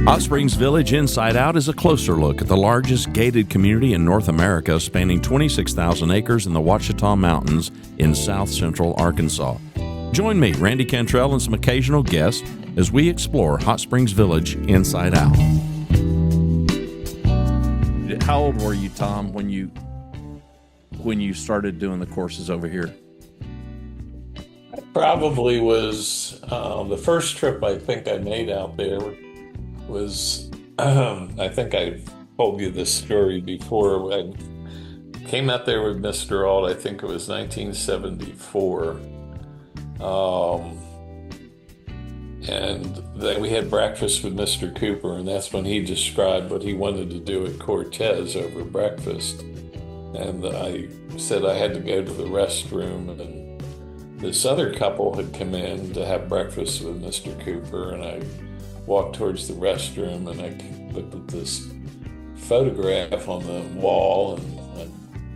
Hot Springs Village Inside Out is a closer look at the largest gated community in North America, spanning 26,000 acres in the Ouachita Mountains in south central Arkansas. Join me, Randy Cantrell, and some occasional guests as we explore Hot Springs Village Inside Out. How old were you, Tom, when you started doing the courses over here? I probably was the first trip I think I made out there was, I think I've told you this story before. I came out there with Mr. Alt, I think it was 1974. And then we had breakfast with Mr. Cooper, and that's when he described what he wanted to do at Cortez over breakfast. And I said I had to go to the restroom, and this other couple had come in to have breakfast with Mr. Cooper, and I walked towards the restroom, and I looked at this photograph on the wall, and I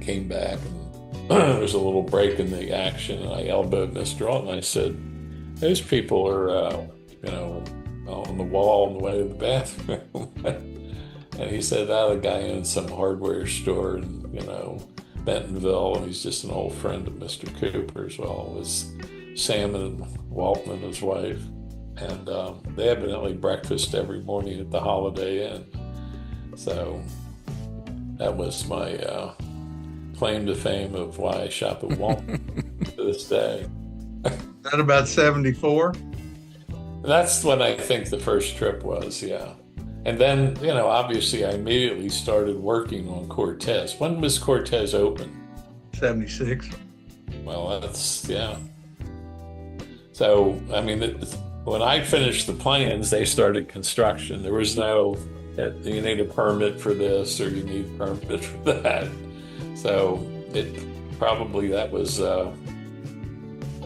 came back, and there was a little break in the action, and I elbowed Mr. Alt, and I said, "Those people are, on the wall on the way to the bathroom." And he said, the guy owns some hardware store in, Bentonville, and he's just an old friend of Mr. Cooper's. Well, it was Sam and Walton and his wife. And they evidently breakfast every morning at the Holiday Inn. So that was my claim to fame of why I shop at Walton to this day. That about 74? That's when I think the first trip was, yeah. And then, obviously I immediately started working on Cortez. When was Cortez open? 76. Well, yeah. So, when I finished the plans, they started construction. There was no, you need a permit for this or you need a permit for that. So that was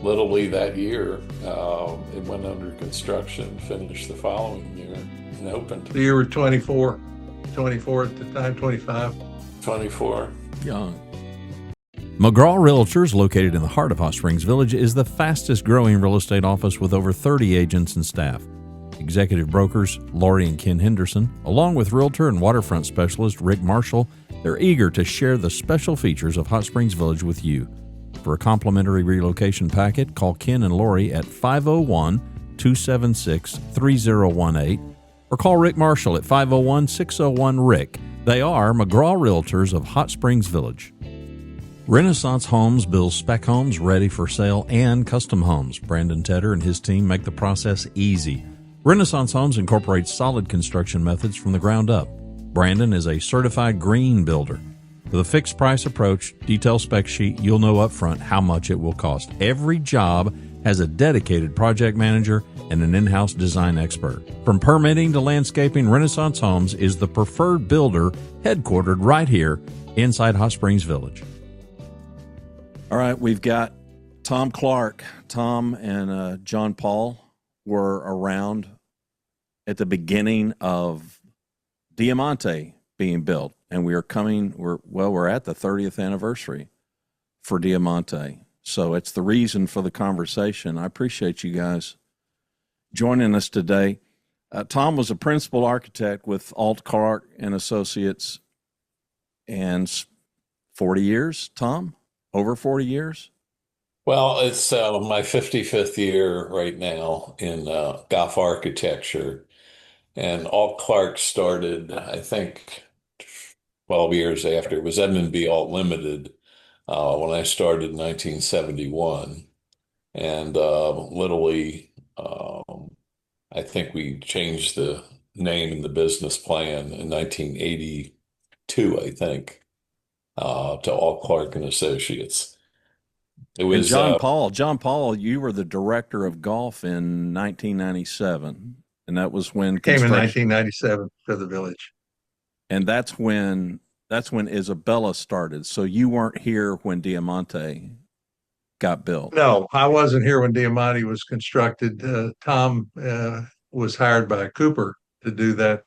literally that year. It went under construction, finished the following year, and opened. So you were 24 at the time, 25? 24. Young. McGraw Realtors, located in the heart of Hot Springs Village, is the fastest growing real estate office with over 30 agents and staff. Executive brokers Lori and Ken Henderson, along with realtor and waterfront specialist Rick Marshall, they're eager to share the special features of Hot Springs Village with you. For a complimentary relocation packet, call Ken and Lori at 501-276-3018 or call Rick Marshall at 501-601-RICK. They are McGraw Realtors of Hot Springs Village. Renaissance Homes builds spec homes ready for sale and custom homes. Brandon Tedder and his team make the process easy. Renaissance Homes incorporates solid construction methods from the ground up. Brandon is a certified green builder. With a fixed price approach, detailed spec sheet, you'll know upfront how much it will cost. Every job has a dedicated project manager and an in-house design expert. From permitting to landscaping, Renaissance Homes is the preferred builder headquartered right here inside Hot Springs Village. All right, we've got Tom Clark. Tom and John Paul were around at the beginning of Diamante being built, and we're at the 30th anniversary for Diamante. So it's the reason for the conversation. I appreciate you guys joining us today. Tom was a principal architect with Alt Clark and Associates, and 40 years, Tom? Over 40 years? Well, it's my 55th year right now in golf architecture. And Alt Clark started, I think, 12 years after. It was M&B Alt Limited when I started in 1971. And literally, I think we changed the name in the business plan in 1982, I think. To Alt Clark and Associates. It was and John Paul, you were the director of golf in 1997, and that was when came in 1997 to the village. And that's when Isabella started. So you weren't here when Diamante got built. No, I wasn't here when Diamante was constructed. Tom was hired by Cooper to do that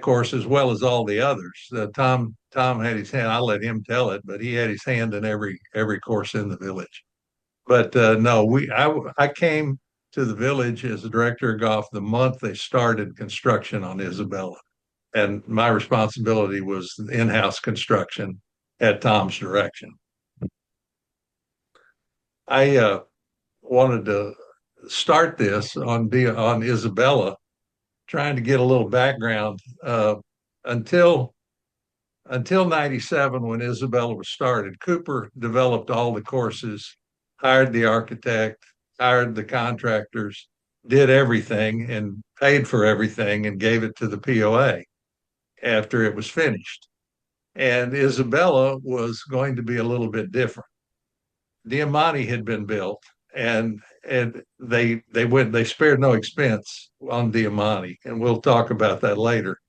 course as well as all the others. Tom had his hand. I'll let him tell it, but he had his hand in every course in the village. But no, I came to the village as the director of golf the month they started construction on Isabella. And my responsibility was in-house construction at Tom's direction. I wanted to start this on Isabella, trying to get a little background. Until until 97, when Isabella was started, Cooper developed all the courses, hired the architect, hired the contractors, did everything and paid for everything and gave it to the POA after it was finished. And Isabella was going to be a little bit different. Diamante had been built, and they spared no expense on Diamante, and we'll talk about that later.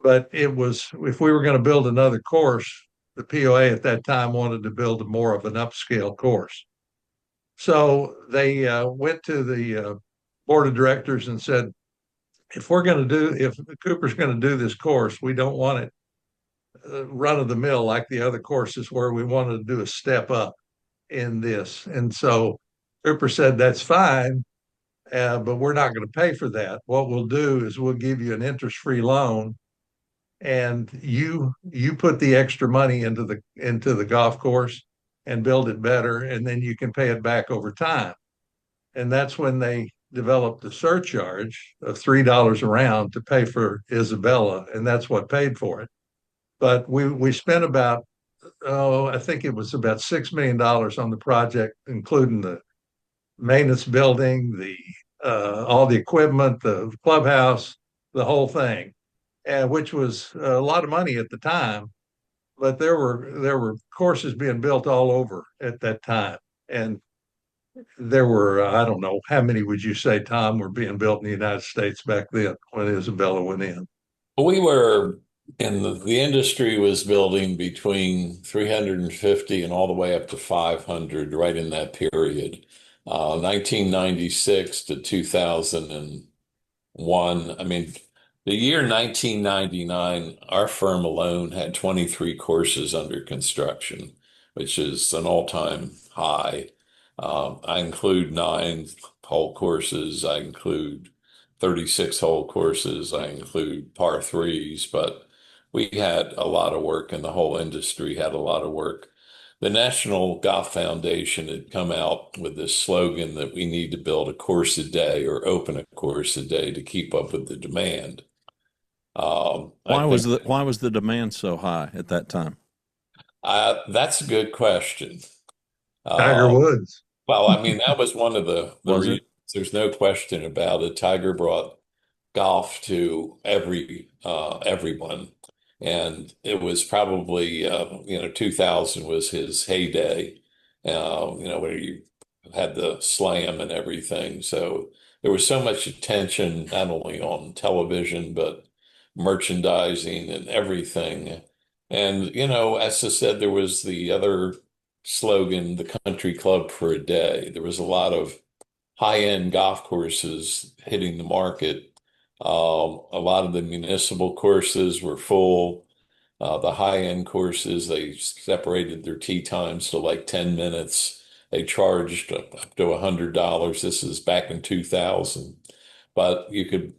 But it was, if we were going to build another course, the POA at that time wanted to build more of an upscale course. So they went to the board of directors and said, if Cooper's going to do this course, we don't want it run of the mill like the other courses where we wanted to do a step up in this. And so Cooper said, that's fine, but we're not going to pay for that. What we'll do is we'll give you an interest-free loan, and you put the extra money into the golf course and build it better, and then you can pay it back over time. And that's when they developed the surcharge of $3 a round to pay for Isabella, and that's what paid for it. But we spent about, I think it was about $6 million on the project, including the maintenance building, the all the equipment, the clubhouse, the whole thing, and which was a lot of money at the time. But there were courses being built all over at that time, and there were I don't know how many would you say, Tom, were being built in the United States back then when Isabella went in. We were in the industry was building between 350 and all the way up to 500 right in that period. 1996 to 2001. I mean, the year 1999, our firm alone had 23 courses under construction, which is an all-time high. I include 9-hole courses. I include 36-hole courses. I include par threes, but we had a lot of work, and the whole industry had a lot of work. The National Golf Foundation had come out with this slogan that we need to build a course a day or open a course a day to keep up with the demand. Why was the demand so high at that time? That's a good question. Tiger Woods. Well, I mean, that was one of the Was reasons. it? There's no question about it. Tiger brought golf to everyone, and it was probably 2000 was his heyday. Where you had the slam and everything. So there was so much attention not only on television but merchandising and everything. And as I said, there was the other slogan, the country club for a day. There was a lot of high-end golf courses hitting the market. A lot of the municipal courses were full. The high-end courses, they separated their tee times to like 10 minutes. They charged up to $100. This is back in 2000. But you could,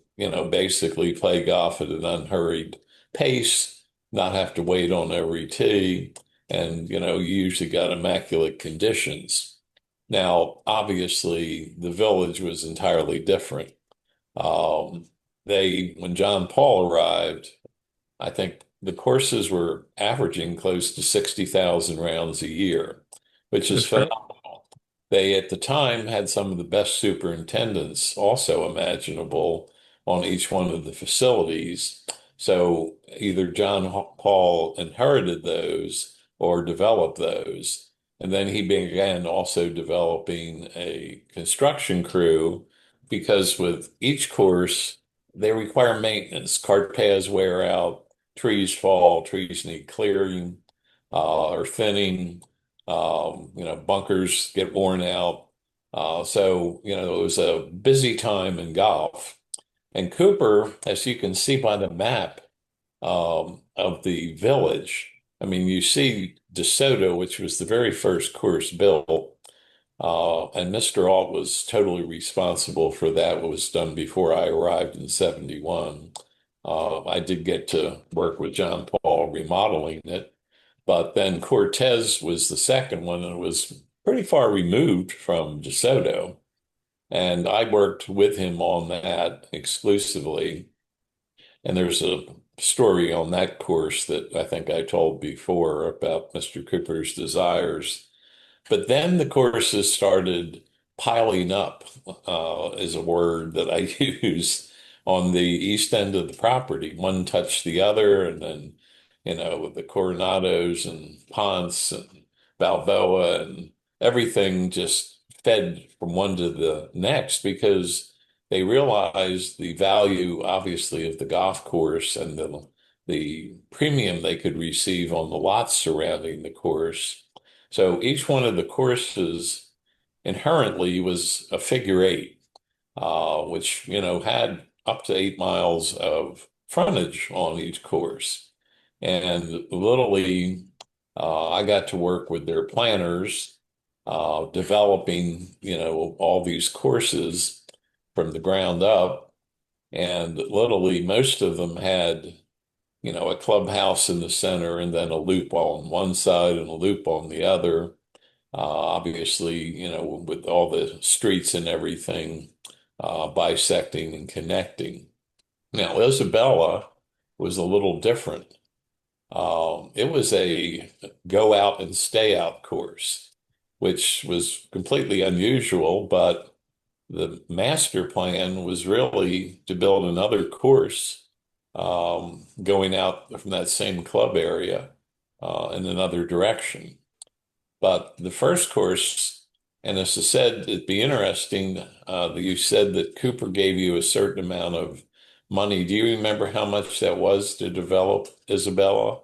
basically play golf at an unhurried pace, not have to wait on every tee, and, you usually got immaculate conditions. Now, obviously, the village was entirely different. When John Paul arrived, I think the courses were averaging close to 60,000 rounds a year, which is That's right. phenomenal. They, at the time, had some of the best superintendents also imaginable on each one of the facilities. So either John Paul inherited those or developed those. And then he began also developing a construction crew because with each course, they require maintenance. Cart paths wear out, trees fall, trees need clearing or thinning, bunkers get worn out. It was a busy time in golf. And Cooper, as you can see by the map of the village, I mean, you see DeSoto, which was the very first course built. And Mr. Alt was totally responsible for that. What was done before I arrived in 71. I did get to work with John Paul remodeling it, but then Cortez was the second one, and it was pretty far removed from DeSoto. And I worked with him on that exclusively. And there's a story on that course that I think I told before about Mr. Cooper's desires. But then the courses started piling up, is a word that I use on the east end of the property. One touched the other, and then, the Coronados and Ponce and Balboa and everything just fed from one to the next because they realized the value, obviously, of the golf course and the premium they could receive on the lots surrounding the course. So each one of the courses inherently was a figure eight, which, had up to 8 miles of frontage on each course. And literally, I got to work with their planners, developing, all these courses from the ground up. And literally, most of them had a clubhouse in the center and then a loop on one side and a loop on the other. Obviously, with all the streets and everything bisecting and connecting. Now, Isabella was a little different. It was a go out and stay out course, which was completely unusual, but the master plan was really to build another course going out from that same club area in another direction. But the first course, and as I said, it'd be interesting that you said that Cooper gave you a certain amount of money. Do you remember how much that was to develop Isabella?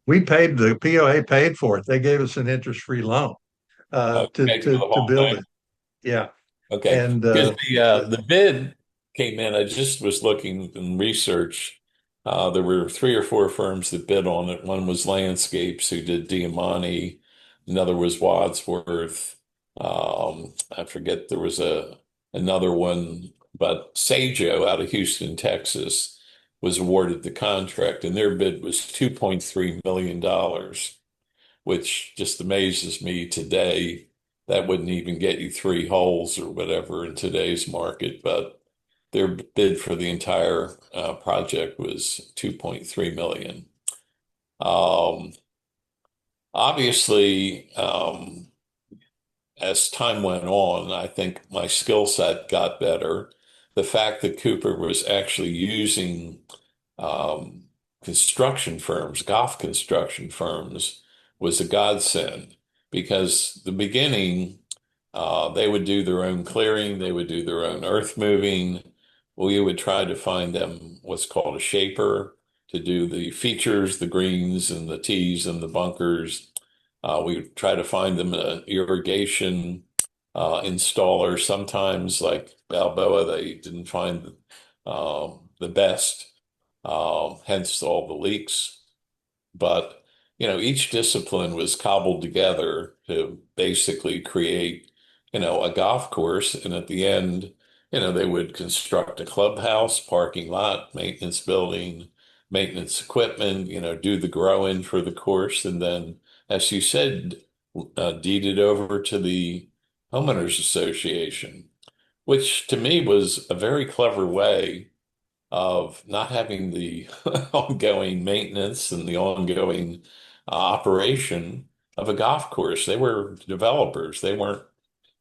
We paid the POA paid for it. They gave us an interest-free loan Okay, for the to whole build thing. it. Yeah, Okay, and because the bid came in. I just was looking in research. There were three or four firms that bid on it. One was Landscapes, who did Diamante. Another was Wadsworth. I forget there was another one, but Sajo out of Houston, Texas, was awarded the contract, and their bid was $2.3 million, which just amazes me today. That wouldn't even get you three holes or whatever in today's market, but their bid for the entire project was 2.3 million. Um, Obviously, as time went on, I think my skill set got better. The fact that Cooper was actually using um, construction firms, golf construction firms, was a godsend because the beginning, they would do their own clearing, they would do their own earth moving. We would try to find them what's called a shaper to do the features, the greens and the tees and the bunkers. We would try to find them an irrigation installer. Sometimes, like Balboa, they didn't find the best, hence all the leaks. But, each discipline was cobbled together to basically create, a golf course. And at the end, they would construct a clubhouse, parking lot, maintenance building, maintenance equipment, do the grow-in for the course. And then, as you said, deed it over to the homeowners association, which to me was a very clever way of not having the ongoing maintenance and the ongoing operation of a golf course. They were developers. They weren't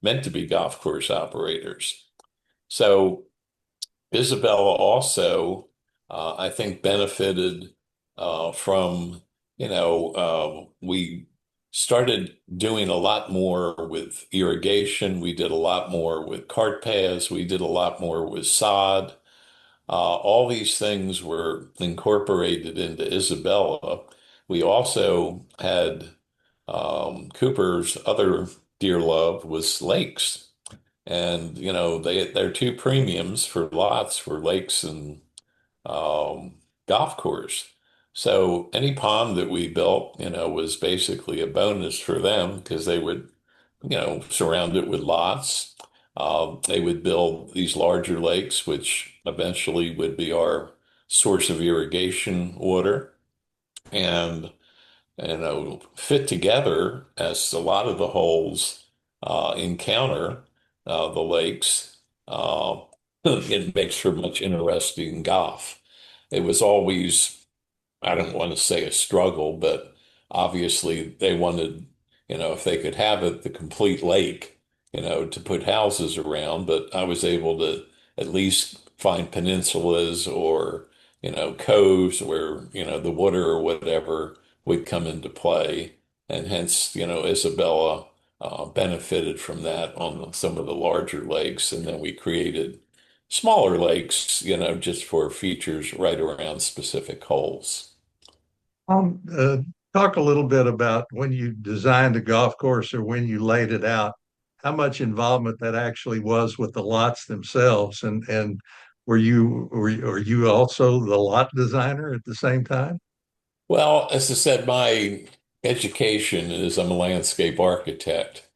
meant to be golf course operators. So Isabella also, I think, benefited from, we started doing a lot more with irrigation. We did a lot more with cart paths. We did a lot more with sod. All these things were incorporated into Isabella. We also had Cooper's other dear love was lakes. And, their two premiums for lots were lakes and golf course. So any pond that we built, was basically a bonus for them because they would surround it with lots. They would build these larger lakes, which eventually would be our source of irrigation water. And fit together as a lot of the holes encounter the lakes. Uh, it makes for much interesting golf. It was always, I don't want to say a struggle, but obviously they wanted, if they could have it, the complete lake, to put houses around. But I was able to at least find peninsulas or, coves where, the water or whatever would come into play. And hence, Isabella benefited from that on some of the larger lakes. And then we created smaller lakes, just for features right around specific holes. Um, uh, Talk a little bit about when you designed a golf course or when you laid it out, how much involvement that actually was with the lots themselves, and were you also the lot designer at the same time? Well, as I said, my education is I'm a landscape architect.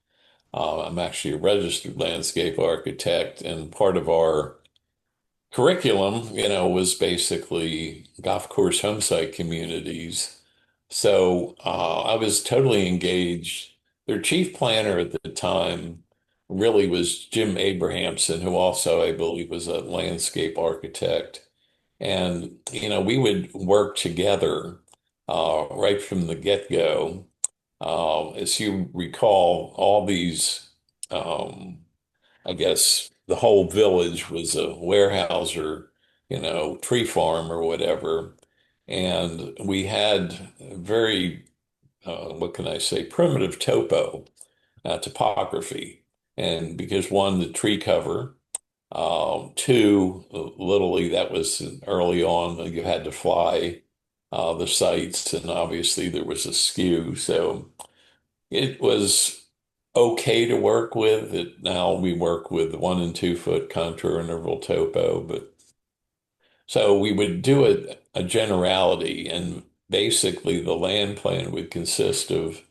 I'm actually a registered landscape architect, and part of our curriculum, was basically golf course home site communities. So I was totally engaged. Their chief planner at the time really was Jim Abrahamson, who also, I believe, was a landscape architect. And, we would work together right from the get-go. As you recall, all these I guess the whole village was a warehouse or, tree farm or whatever. And we had very, what can I say, primitive topography. And because one, the tree cover, two, literally that was early on, you had to fly the sites, and obviously there was a skew. So it was okay to work with. Now we work with 1 and 2 foot contour interval topo, but so we would do a generality, and basically the land plan would consist of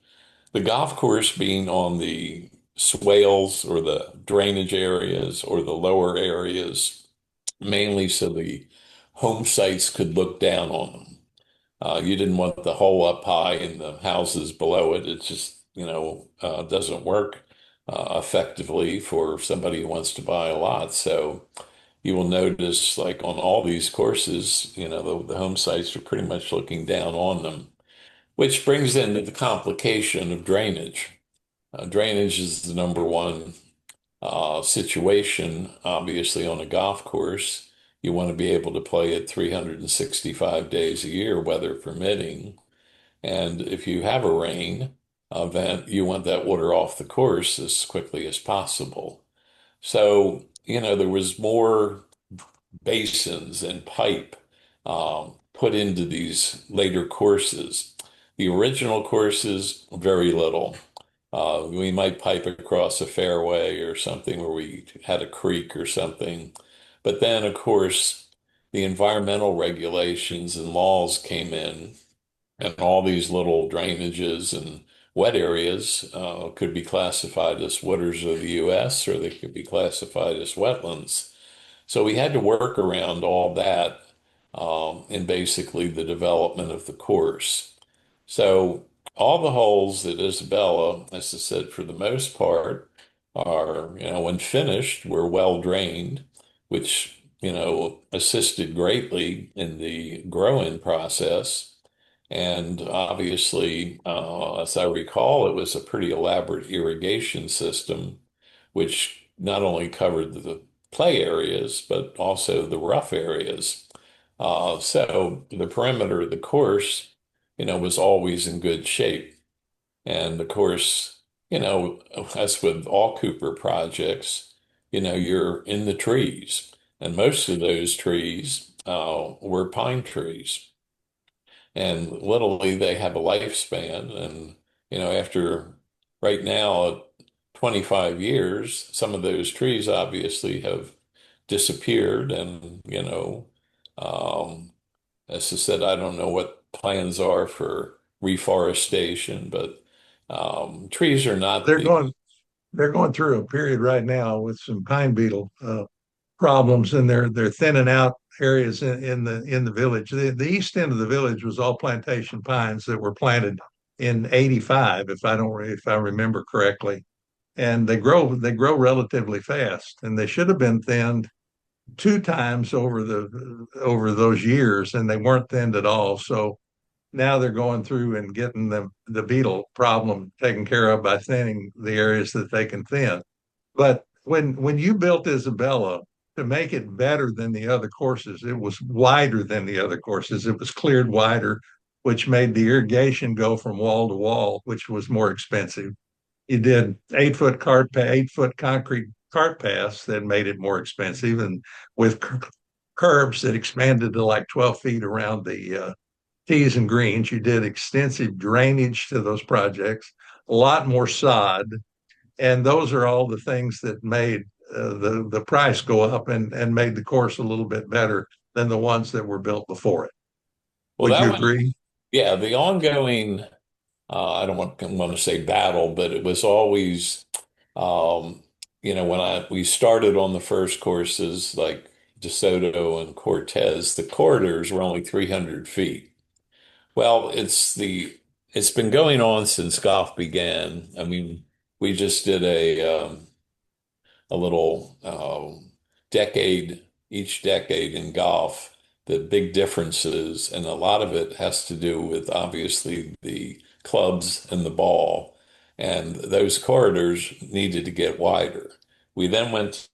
the golf course being on the swales or the drainage areas or the lower areas, mainly so the home sites could look down on them. You didn't want the hole up high and the houses below it. It just, doesn't work effectively for somebody who wants to buy a lot. So you will notice, like on all these courses, the home sites are pretty much looking down on them, which brings into the complication of drainage. Drainage is the number one situation, obviously, on a golf course. You want to be able to play it 365 days a year, weather permitting. And if you have a rain event, you want that water off the course as quickly as possible. So, there was more basins and pipe put into these later courses. The original courses, very little. We might pipe across a fairway or something where we had a creek or something. But then, of course, the environmental regulations and laws came in, and all these little drainages and wet areas could be classified as waters of the U.S. or they could be classified as wetlands. So we had to work around all that in basically the development of the course. So all the holes that Isabella, as I said, for the most part, are, when finished, were well drained, which, assisted greatly in the growing process. And obviously, as I recall, it was a pretty elaborate irrigation system, which not only covered the play areas, but also the rough areas. So the perimeter of the course, was always in good shape. And of course, as with all Cooper projects, you're in the trees. And most of those trees were pine trees. And literally, they have a lifespan. And, after right now, 25 years, some of those trees obviously have disappeared. And, as I said, I don't know what plans are for reforestation, but trees are not They're the, going. they're going through a period right now with some pine beetle problems, and they're thinning out areas in the village. The east end of the village was all plantation pines that were planted in '85, if I remember correctly, and they grow relatively fast, and they should have been thinned two times over those years, and they weren't thinned at all. So now they're going through and getting the beetle problem taken care of by thinning the areas that they can thin. But when you built Isabella, to make it better than the other courses, it was wider than the other courses. It was cleared wider, which made the irrigation go from wall to wall, which was more expensive. You did 8 foot 8 foot concrete cart paths that made it more expensive, and with curbs that expanded to like 12 feet around the tees and greens. You did extensive drainage to those projects, a lot more sod, and those are all the things that made the price go up and made the course a little bit better than the ones that were built before it. Well, Would that you was, agree? yeah, the ongoing, I don't want to say battle, but it was always, um, when we started on the first courses like DeSoto and Cortez, the corridors were only 300 feet. Well, it's been going on since golf began. I mean, we just did a little decade, each decade in golf, the big differences, and a lot of it has to do with obviously the clubs and the ball, and those corridors needed to get wider. We then went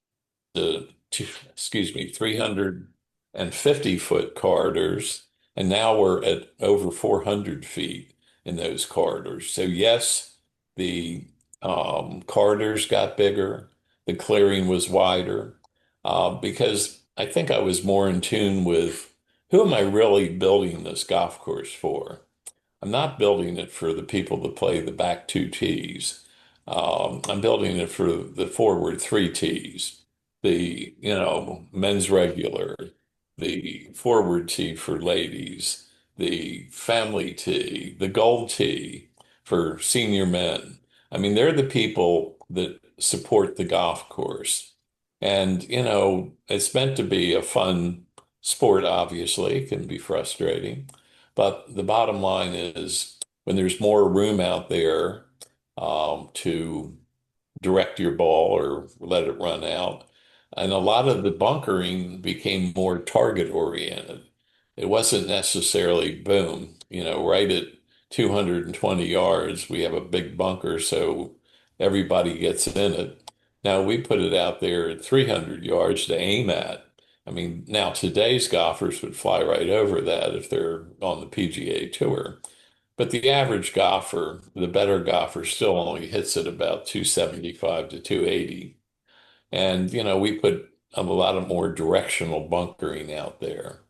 excuse me, 350-foot corridors, and now we're at over 400 feet in those corridors. So yes, the corridors got bigger, the clearing was wider, because I think I was more in tune with who am I really building this golf course for? I'm not building it for the people that play the back two tees. I'm building it for the forward three tees, the, men's regular, the forward tee for ladies, the family tee, the gold tee for senior men. I mean, they're the people that support the golf course. And, it's meant to be a fun sport, obviously. It can be frustrating. But the bottom line is when there's more room out there to direct your ball or let it run out, and a lot of the bunkering became more target oriented. It wasn't necessarily boom, right at 220 yards, we have a big bunker, so everybody gets in it. Now we put it out there at 300 yards to aim at. I mean, now today's golfers would fly right over that if they're on the PGA Tour. But the average golfer, the better golfer, still only hits it about 275 to 280. And, we put a lot of more directional bunkering out there.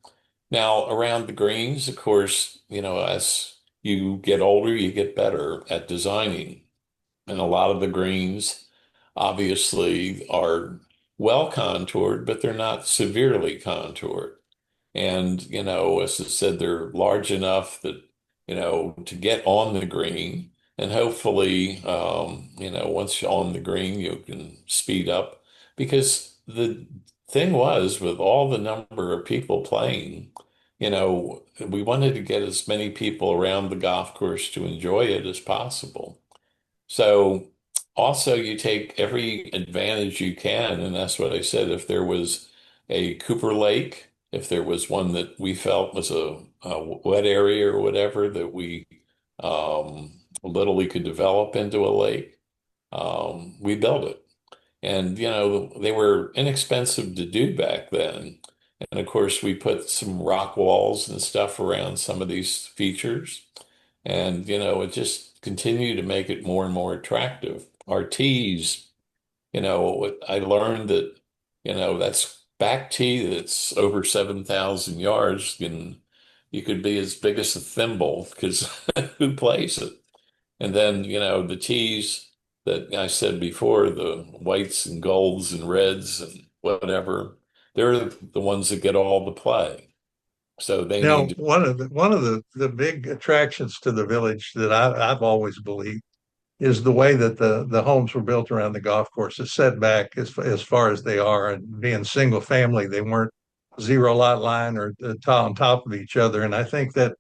Now, around the greens, of course, as you get older, you get better at designing. And a lot of the greens obviously are well contoured, but they're not severely contoured. And, as I said, they're large enough that, to get on the green. And hopefully, once you're on the green, you can speed up. Because the thing was, with all the number of people playing, we wanted to get as many people around the golf course to enjoy it as possible. So also you take every advantage you can, and that's what I said. If there was a Cooper Lake, if there was one that we felt was a wet area or whatever that we literally could develop into a lake, we built it. And they were inexpensive to do back then. And of course, we put some rock walls and stuff around some of these features. And, it just continued to make it more and more attractive. Our tees, I learned that, that's back tee that's over 7,000 yards, and you could be as big as a thimble because who plays it? And then, the tees that I said before, the whites and golds and reds and whatever, they're the ones that get all the play. So they need Now, to, one of the big attractions to the village that I've always believed is the way that the homes were built around the golf course. It's set back as far as they are, and being single family, they weren't zero lot line or on top of each other. And I think that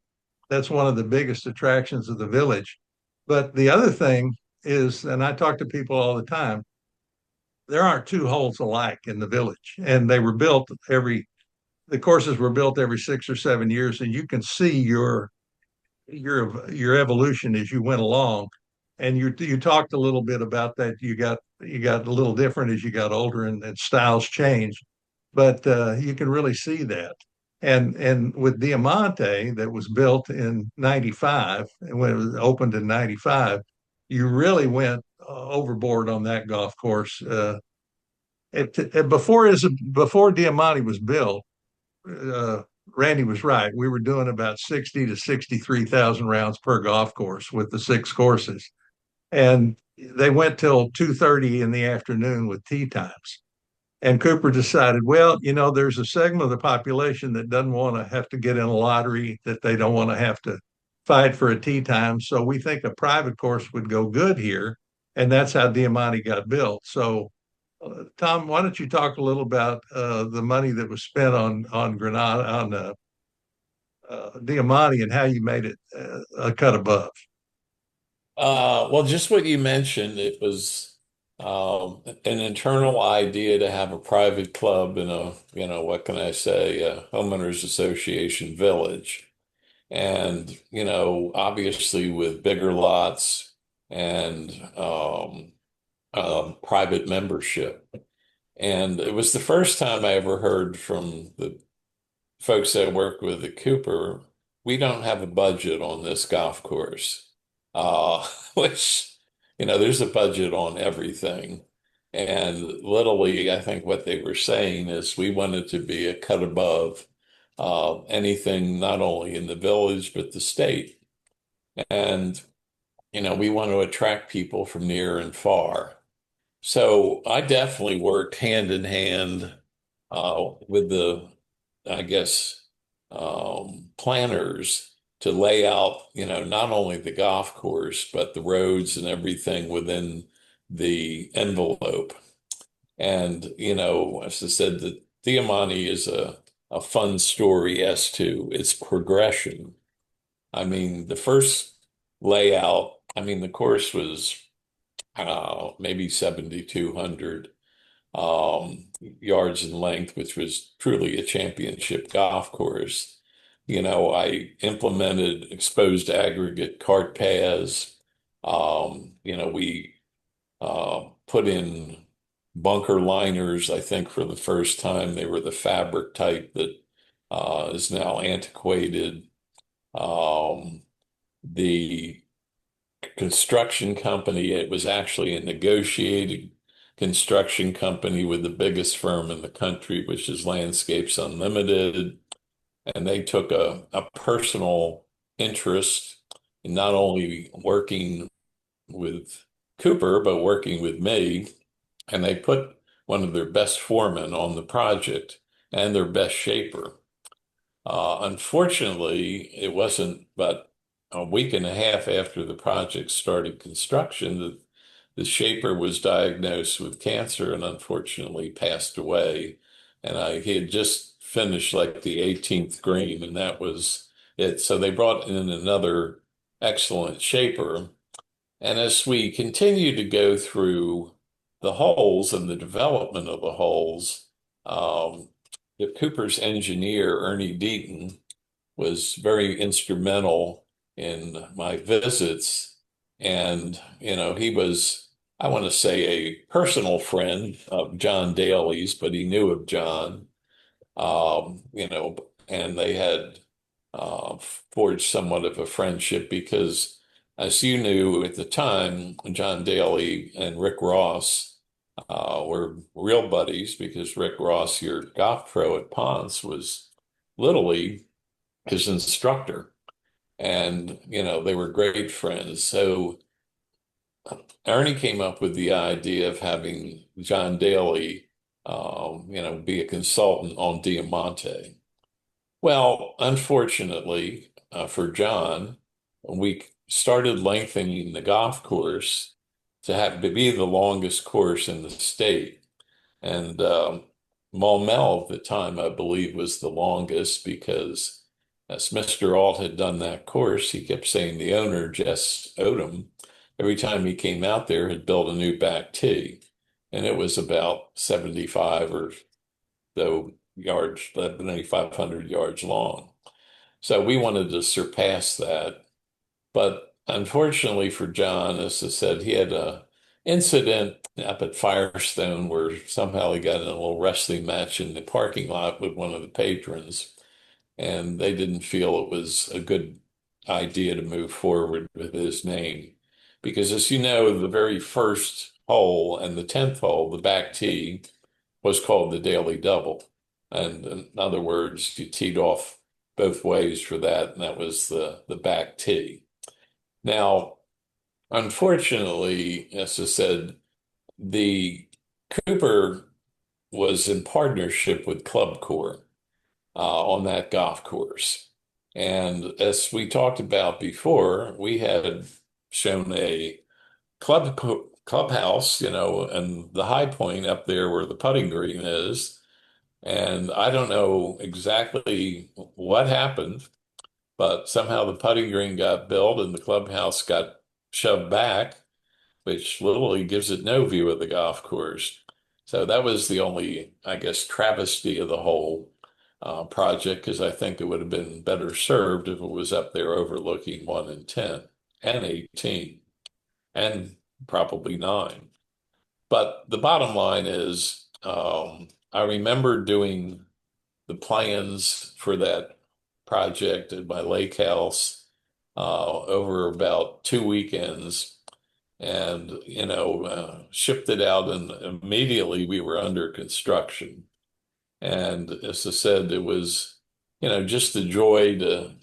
that's one of the biggest attractions of the village. But the other thing is, and I talk to people all the time, there aren't two holes alike in the village, and they were built the courses were built every 6 or 7 years, and you can see your evolution as you went along. And you talked a little bit about that. You got a little different as you got older, and styles changed, but you can really see that. And with Diamante, that was built in '95, and when it was opened in '95, you really went overboard on that golf course. Before Diamante was built, uh, Randy was right. We were doing about 60 to 63,000 rounds per golf course with the 6 courses, and they went till 2:30 in the afternoon with tee times. And Cooper decided, well, there's a segment of the population that doesn't want to have to get in a lottery, that they don't want to have to fight for a tee time. So we think a private course would go good here. And that's how Diamante got built. So, Tom, why don't you talk a little about the money that was spent on Granada, on Diamante, and how you made it a cut above? Well, just what you mentioned, it was an internal idea to have a private club in a, what can I say, a homeowners association village. And, obviously with bigger lots and private membership. And it was the first time I ever heard from the folks that work with the Cooper, we don't have a budget on this golf course. Which, there's a budget on everything. And literally, I think what they were saying is we wanted to be a cut above anything, not only in the village, but the state. And, we want to attract people from near and far. So I definitely worked hand in hand with the, I guess, planners to lay out, not only the golf course, but the roads and everything within the envelope. And, as I said, the Diamante is a fun story as to its progression. I mean, the first layout, the course was maybe 7,200 yards in length, which was truly a championship golf course. I implemented exposed aggregate cart paths. We put in bunker liners. I think for the first time, they were the fabric type that is now antiquated. The construction company, it was actually a negotiated construction company with the biggest firm in the country, which is Landscapes Unlimited. And they took a personal interest in not only working with Cooper, but working with me. And they put one of their best foremen on the project and their best shaper. Unfortunately, it wasn't but a week and a half after the project started construction that the shaper was diagnosed with cancer and unfortunately passed away. And he had just finished like the 18th green, and that was it. So they brought in another excellent shaper. And as we continue to go through the holes and the development of the holes, the Cooper's engineer, Ernie Deaton, was very instrumental in my visits. And, he was, I want to say, a personal friend of John Daly's, but he knew of John, and they had forged somewhat of a friendship because, as you knew at the time, John Daly and Rick Ross were real buddies because Rick Ross, your golf pro at Ponce, was literally his instructor. And, they were great friends. So Ernie came up with the idea of having John Daly, be a consultant on Diamante. Well, unfortunately for John, we started lengthening the golf course to be the longest course in the state. And Maumelle at the time, I believe, was the longest because as Mr. Alt had done that course, he kept saying the owner, Jess Odom, every time he came out there, had built a new back tee. And it was about 75 or so yards, 7,500 yards long. So we wanted to surpass that. But unfortunately for John, as I said, he had a incident up at Firestone where somehow he got in a little wrestling match in the parking lot with one of the patrons, and they didn't feel it was a good idea to move forward with his name. Because as you know, the very first hole and the 10th hole, the back tee, was called the Daily Double. And in other words, you teed off both ways for that, and that was the back tee. Now, unfortunately, as I said, the Cooper was in partnership with Club Corps on that golf course. And as we talked about before, we had shown a clubhouse, and the high point up there where the putting green is. And I don't know exactly what happened, but somehow the putting green got built and the clubhouse got shoved back, which literally gives it no view of the golf course. So that was the only, I guess, travesty of the whole project, because I think it would have been better served if it was up there overlooking 1 and 10 and 18 and probably 9. But the bottom line is, I remember doing the plans for that project at my lake house over about 2 weekends, and shipped it out, and immediately we were under construction. And as I said, it was just a joy to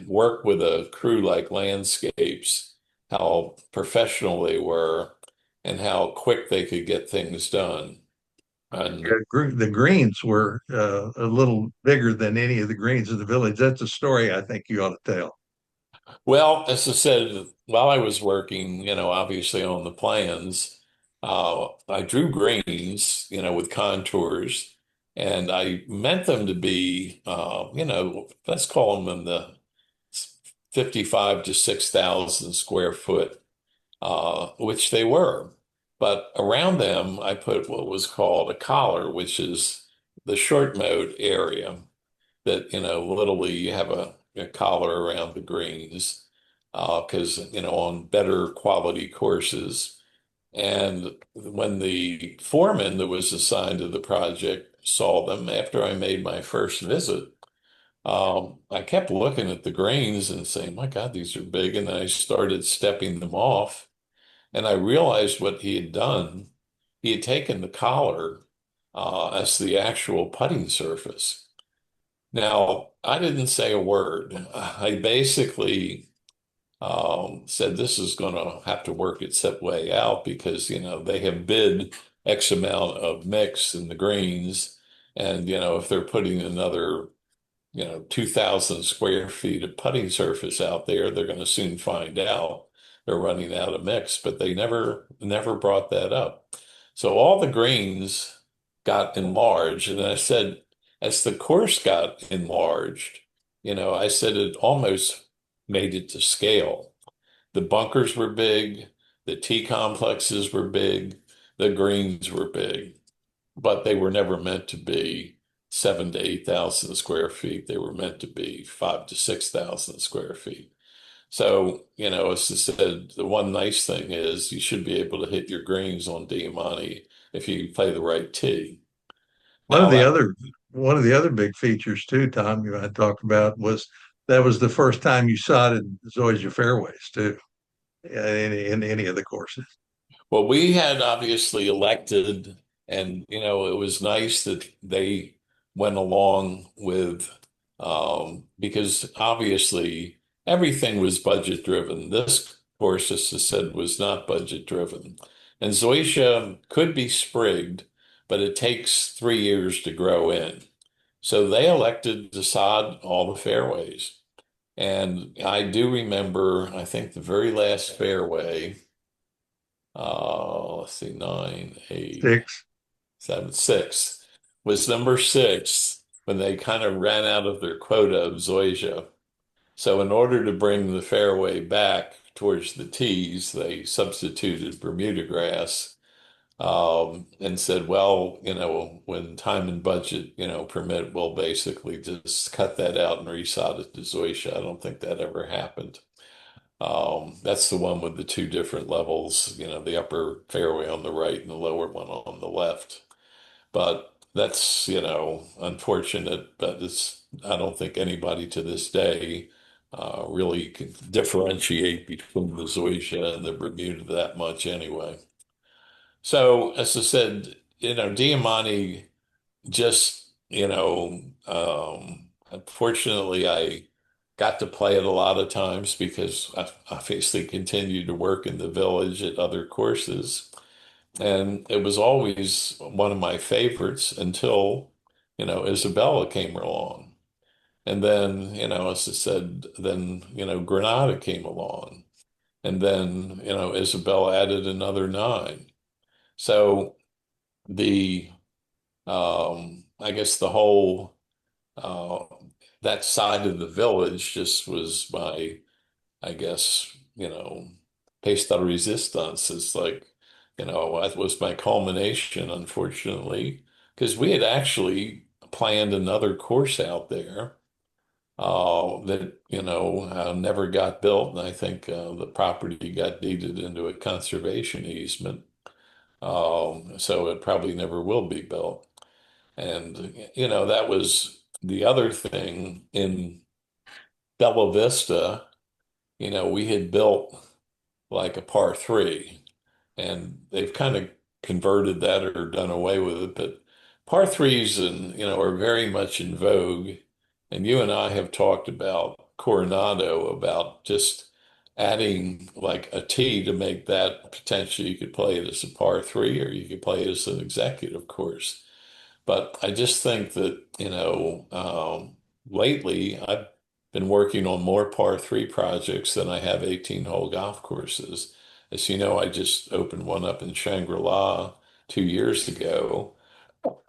work with a crew like Landscapes, how professional they were and how quick they could get things done. And The greens were a little bigger than any of the greens in the village. That's a story I think you ought to tell. well, as I said, while I was working, obviously on the plans, I drew greens, with contours, and I meant them to be, let's call them in the 55 to 6,000 square foot, which they were. But around them, I put what was called a collar, which is the short mode area that, literally you have a collar around the greens because, on better quality courses. And when the foreman that was assigned to the project saw them after I made my first visit, I kept looking at the greens and saying, my God, these are big. And I started stepping them off. And I realized what he had done. He had taken the collar as the actual putting surface. Now, I didn't say a word. I basically said this is going to have to work its way out because, they have bid X amount of mix in the greens. And, if they're putting another 2,000 square feet of putting surface out there, they're going to soon find out they're running out of mix, but they never brought that up. So all the greens got enlarged. And I said, as the course got enlarged, I said it almost made it to scale. The bunkers were big, the tee complexes were big, the greens were big, but they were never meant to be 7 to 8,000 square feet. They were meant to be 5 to 6,000 square feet. So, as I said, the one nice thing is you should be able to hit your greens on Diamante if you play the right tee. One of Now the that, other one of the other big features too, Tom, you had talked about was that was the first time you sodded Zoysia fairways too, in any of the courses. well, we had obviously elected, and it was nice that they went along with, because obviously everything was budget driven. This course, as I said, was not budget driven. And Zoysia could be sprigged, but it takes 3 years to grow in. So they elected to sod all the fairways. And I do remember, I think the very last fairway, let's see, nine, eight, 6. seven, six, was number six when they kind of ran out of their quota of zoysia. So in order to bring the fairway back towards the tees, they substituted Bermuda grass, and said, well, when time and budget, permit, we'll basically just cut that out and resod it to zoysia. I don't think that ever happened. That's the one with the two different levels, the upper fairway on the right and the lower one on the left. But that's, unfortunate, but I don't think anybody to this day really can differentiate between the zoysia and the Bermuda that much anyway. So, as I said, Diamante just, unfortunately, I got to play it a lot of times because I obviously continued to work in the village at other courses. And it was always one of my favorites until, Isabella came along. And then, as I said, then, Granada came along. And then, Isabella added another nine. So the I guess the whole uh, that side of the village just was my, I guess, pièce de résistance. It's like, that was my culmination, unfortunately, because we had actually planned another course out there that, never got built. And I think the property got deeded into a conservation easement. So it probably never will be built. And, that was the other thing in Bella Vista. We had built like a par three, and they've kind of converted that or done away with it. But par threes and, are very much in vogue. And you and I have talked about Coronado, about just adding like a tee to make that potentially you could play it as a par three or you could play it as an executive course. But I just think that, lately I've been working on more par three projects than I have 18-hole golf courses. As you know, I just opened one up in Shangri-La 2 years ago.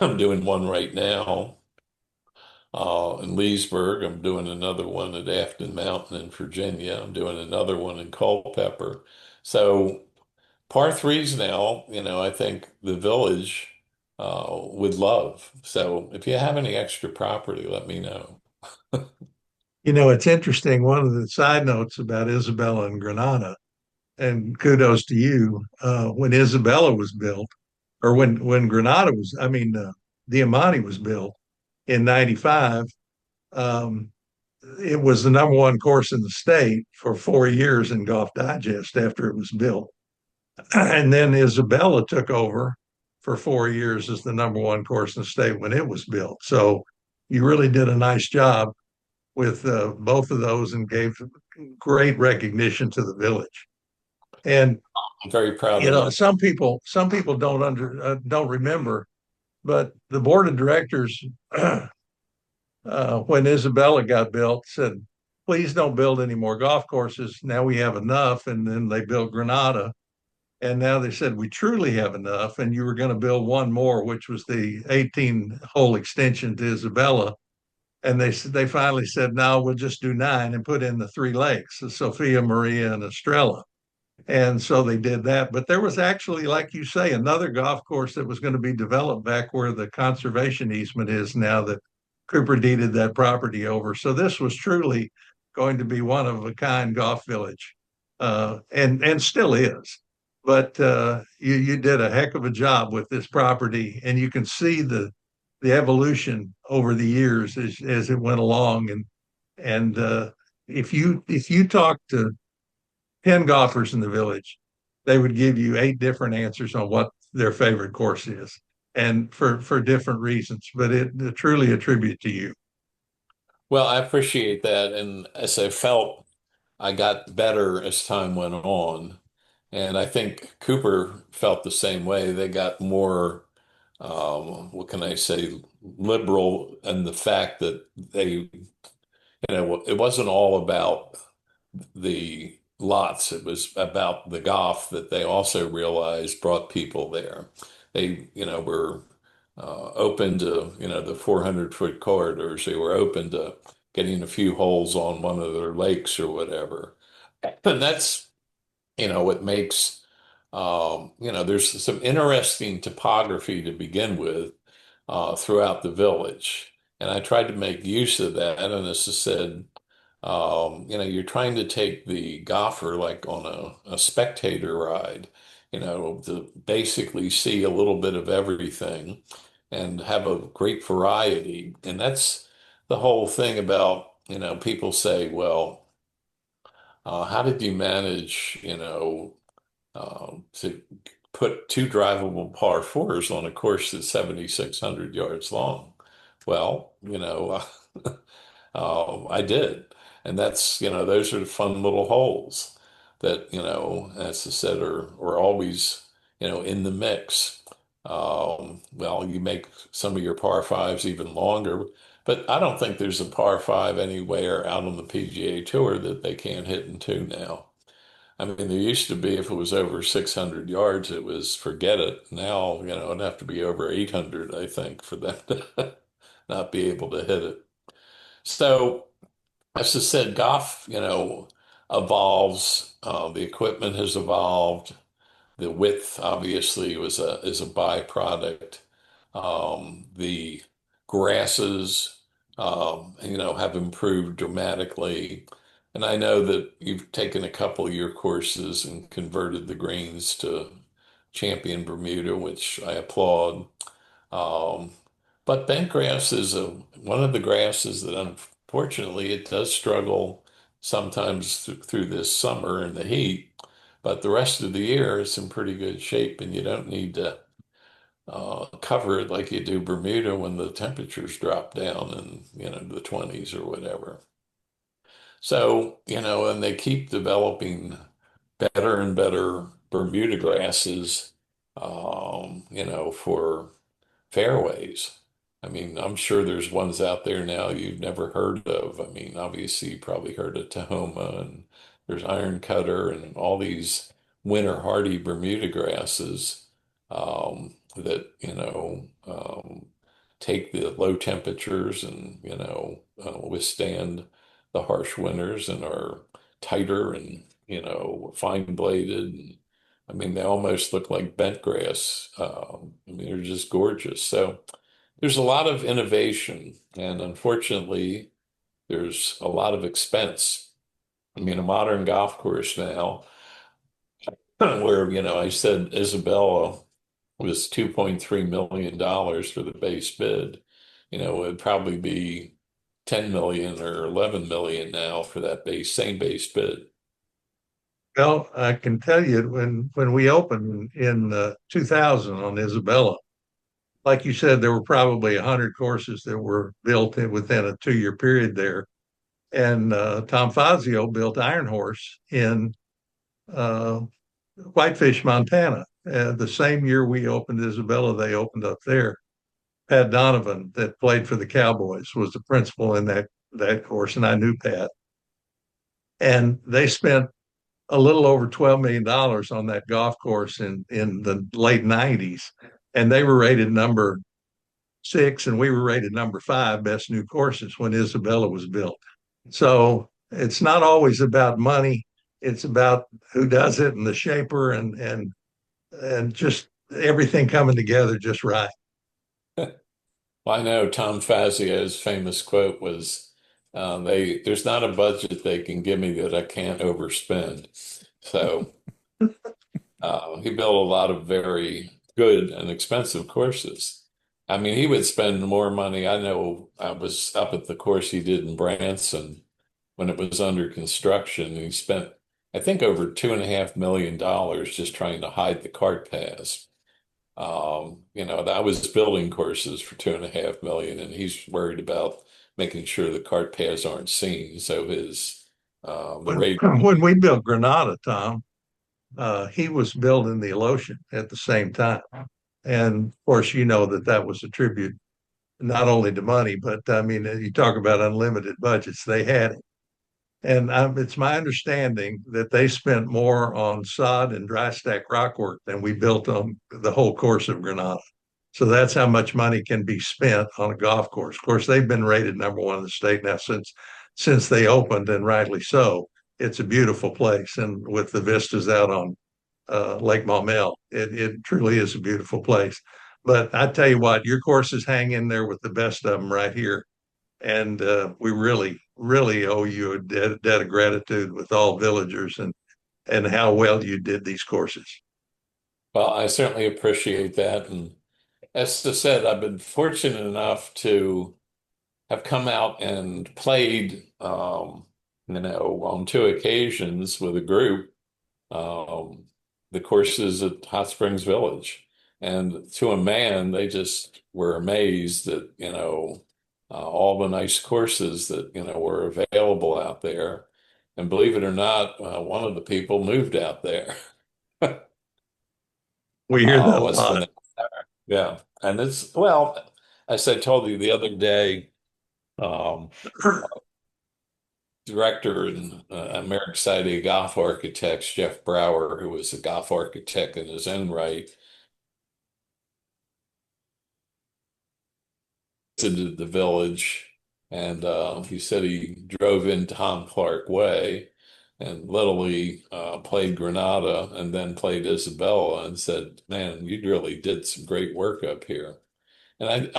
I'm doing one right now in Leesburg. I'm doing another one at Afton Mountain in Virginia. I'm doing another one in Culpeper. So par threes now, I think the village would love. So if you have any extra property, let me know. It's interesting. One of the side notes about Isabella and Granada, and kudos to you, when Isabella was built, or when Granada was, I mean, Diamante was built in '95. Um, it was the number one course in the state for 4 years in Golf Digest after it was built. And then Isabella took over for 4 years as the number one course in the state when it was built. So you really did a nice job with both of those and gave great recognition to the village. And I'm very proud of that. some people don't remember, but the board of directors when Isabella got built said, please don't build any more golf courses. Now we have enough. And then they built Granada. And now they said, we truly have enough. And you were going to build one more, which was the 18-hole extension to Isabella. And they finally said, no, we'll just do 9 and put in the 3 lakes, the Sophia, Maria, and Estrella. And so they did that. But there was actually, like you say, another golf course that was going to be developed back where the conservation easement is now that Cooper deeded that property over. So this was truly going to be one of a kind golf village, and still is. But you did a heck of a job with this property, and you can see the evolution over the years as it went along. And if you talk to 10 golfers in the village, they would give you 8 different answers on what their favorite course is, and for different reasons, but it truly a tribute to you. Well, I appreciate that. And as I felt, I got better as time went on. And I think Cooper felt the same way. They got more, what can I say, liberal in the fact that they it wasn't all about the lots. It was about the golf that they also realized brought people there. They, were open to, the 400-foot corridors. They were open to getting a few holes on one of their lakes or whatever. And that's, what makes, there's some interesting topography to begin with throughout the village. And I tried to make use of that. And as I said, you're trying to take the golfer like on a spectator ride, to basically see a little bit of everything and have a great variety. And that's the whole thing about, people say, well, how did you manage, to put two drivable par fours on a course that's 7,600 yards long? Well, I did. And that's, those are the fun little holes that, as I said, are always, in the mix. Well, you make some of your par fives even longer, but I don't think there's a par five anywhere out on the PGA Tour that they can't hit in two now. I mean, there used to be, if it was over 600 yards, it was forget it. Now, it'd have to be over 800, I think, for them to not be able to hit it. So, as I said, golf, evolves. The equipment has evolved. The width, obviously, is a byproduct. The grasses, have improved dramatically. And I know that you've taken a couple of your courses and converted the greens to Champion Bermuda, which I applaud. Um, but bent grass is one of the grasses that unfortunately it does struggle sometimes through this summer in the heat, but the rest of the year it's in pretty good shape, and you don't need to cover it like you do Bermuda when the temperatures drop down in the 20s or whatever. So, and they keep developing better and better Bermuda grasses, for fairways. I mean, I'm sure there's ones out there now you've never heard of. I mean, obviously you probably heard of Tahoma, and there's Iron Cutter and all these winter hardy Bermuda grasses that, take the low temperatures and, withstand the harsh winters and are tighter and, fine bladed. And, I mean, they almost look like bent grass. I mean, they're just gorgeous. So there's a lot of innovation, and unfortunately, there's a lot of expense. I mean, a modern golf course now, where, I said Isabella was $2.3 million for the base bid, it would probably be 10 million or 11 million now for that same base bid. Well, I can tell you when we opened in 2000 on Isabella, like you said, there were probably 100 courses that were built within a 2 year period there. And Tom Fazio built Iron Horse in uh, Whitefish, Montana. The same year we opened Isabella, they opened up there. Pat Donovan, that played for the Cowboys, was the principal in that course, and I knew Pat. And they spent a little over $12 million on that golf course in the late '90s, and they were rated number six, and we were rated number five best new courses when Isabella was built. So it's not always about money; it's about who does it and the shaper and just everything coming together just right. Well, I know Tom Fazio's famous quote was, there's not a budget they can give me that I can't overspend. So he built a lot of very good and expensive courses. I mean, he would spend more money. I know I was up at the course he did in Branson when it was under construction, and he spent, I think, over $2.5 million just trying to hide the cart paths. I was building courses for 2.5 million, and he's worried about making sure the cart paths aren't seen. So the When rate. when we built Granada, Tom, he was building the Alotian at the same time, and of course, you know that was a tribute not only the money, but I mean, you talk about unlimited budgets. They had it. And it's my understanding that they spent more on sod and dry stack rock work than we built on the whole course of Granada. So that's how much money can be spent on a golf course. Of course, they've been rated number one in the state now since they opened, and rightly so. It's a beautiful place, and with the vistas out on Lake Maumelle, it truly is a beautiful place. But I tell you what, your courses hang in there with the best of them right here, and we really, really owe you a debt of gratitude with all villagers and how well you did these courses. Well, I certainly appreciate that. And as I said, I've been fortunate enough to have come out and played, on two occasions with a group, um, the courses at Hot Springs Village. And to a man, they just were amazed that, all the nice courses that, were available out there. And believe it or not, one of the people moved out there. We hear that a What's the lot. name? Yeah. And well, as I told you the other day, um, director and American Society of Golf Architects, Jeff Brower, who was a golf architect in his own right, visited the village, and he said he drove in Tom Clark Way and literally played Granada and then played Isabella and said, "Man, you really did some great work up here." And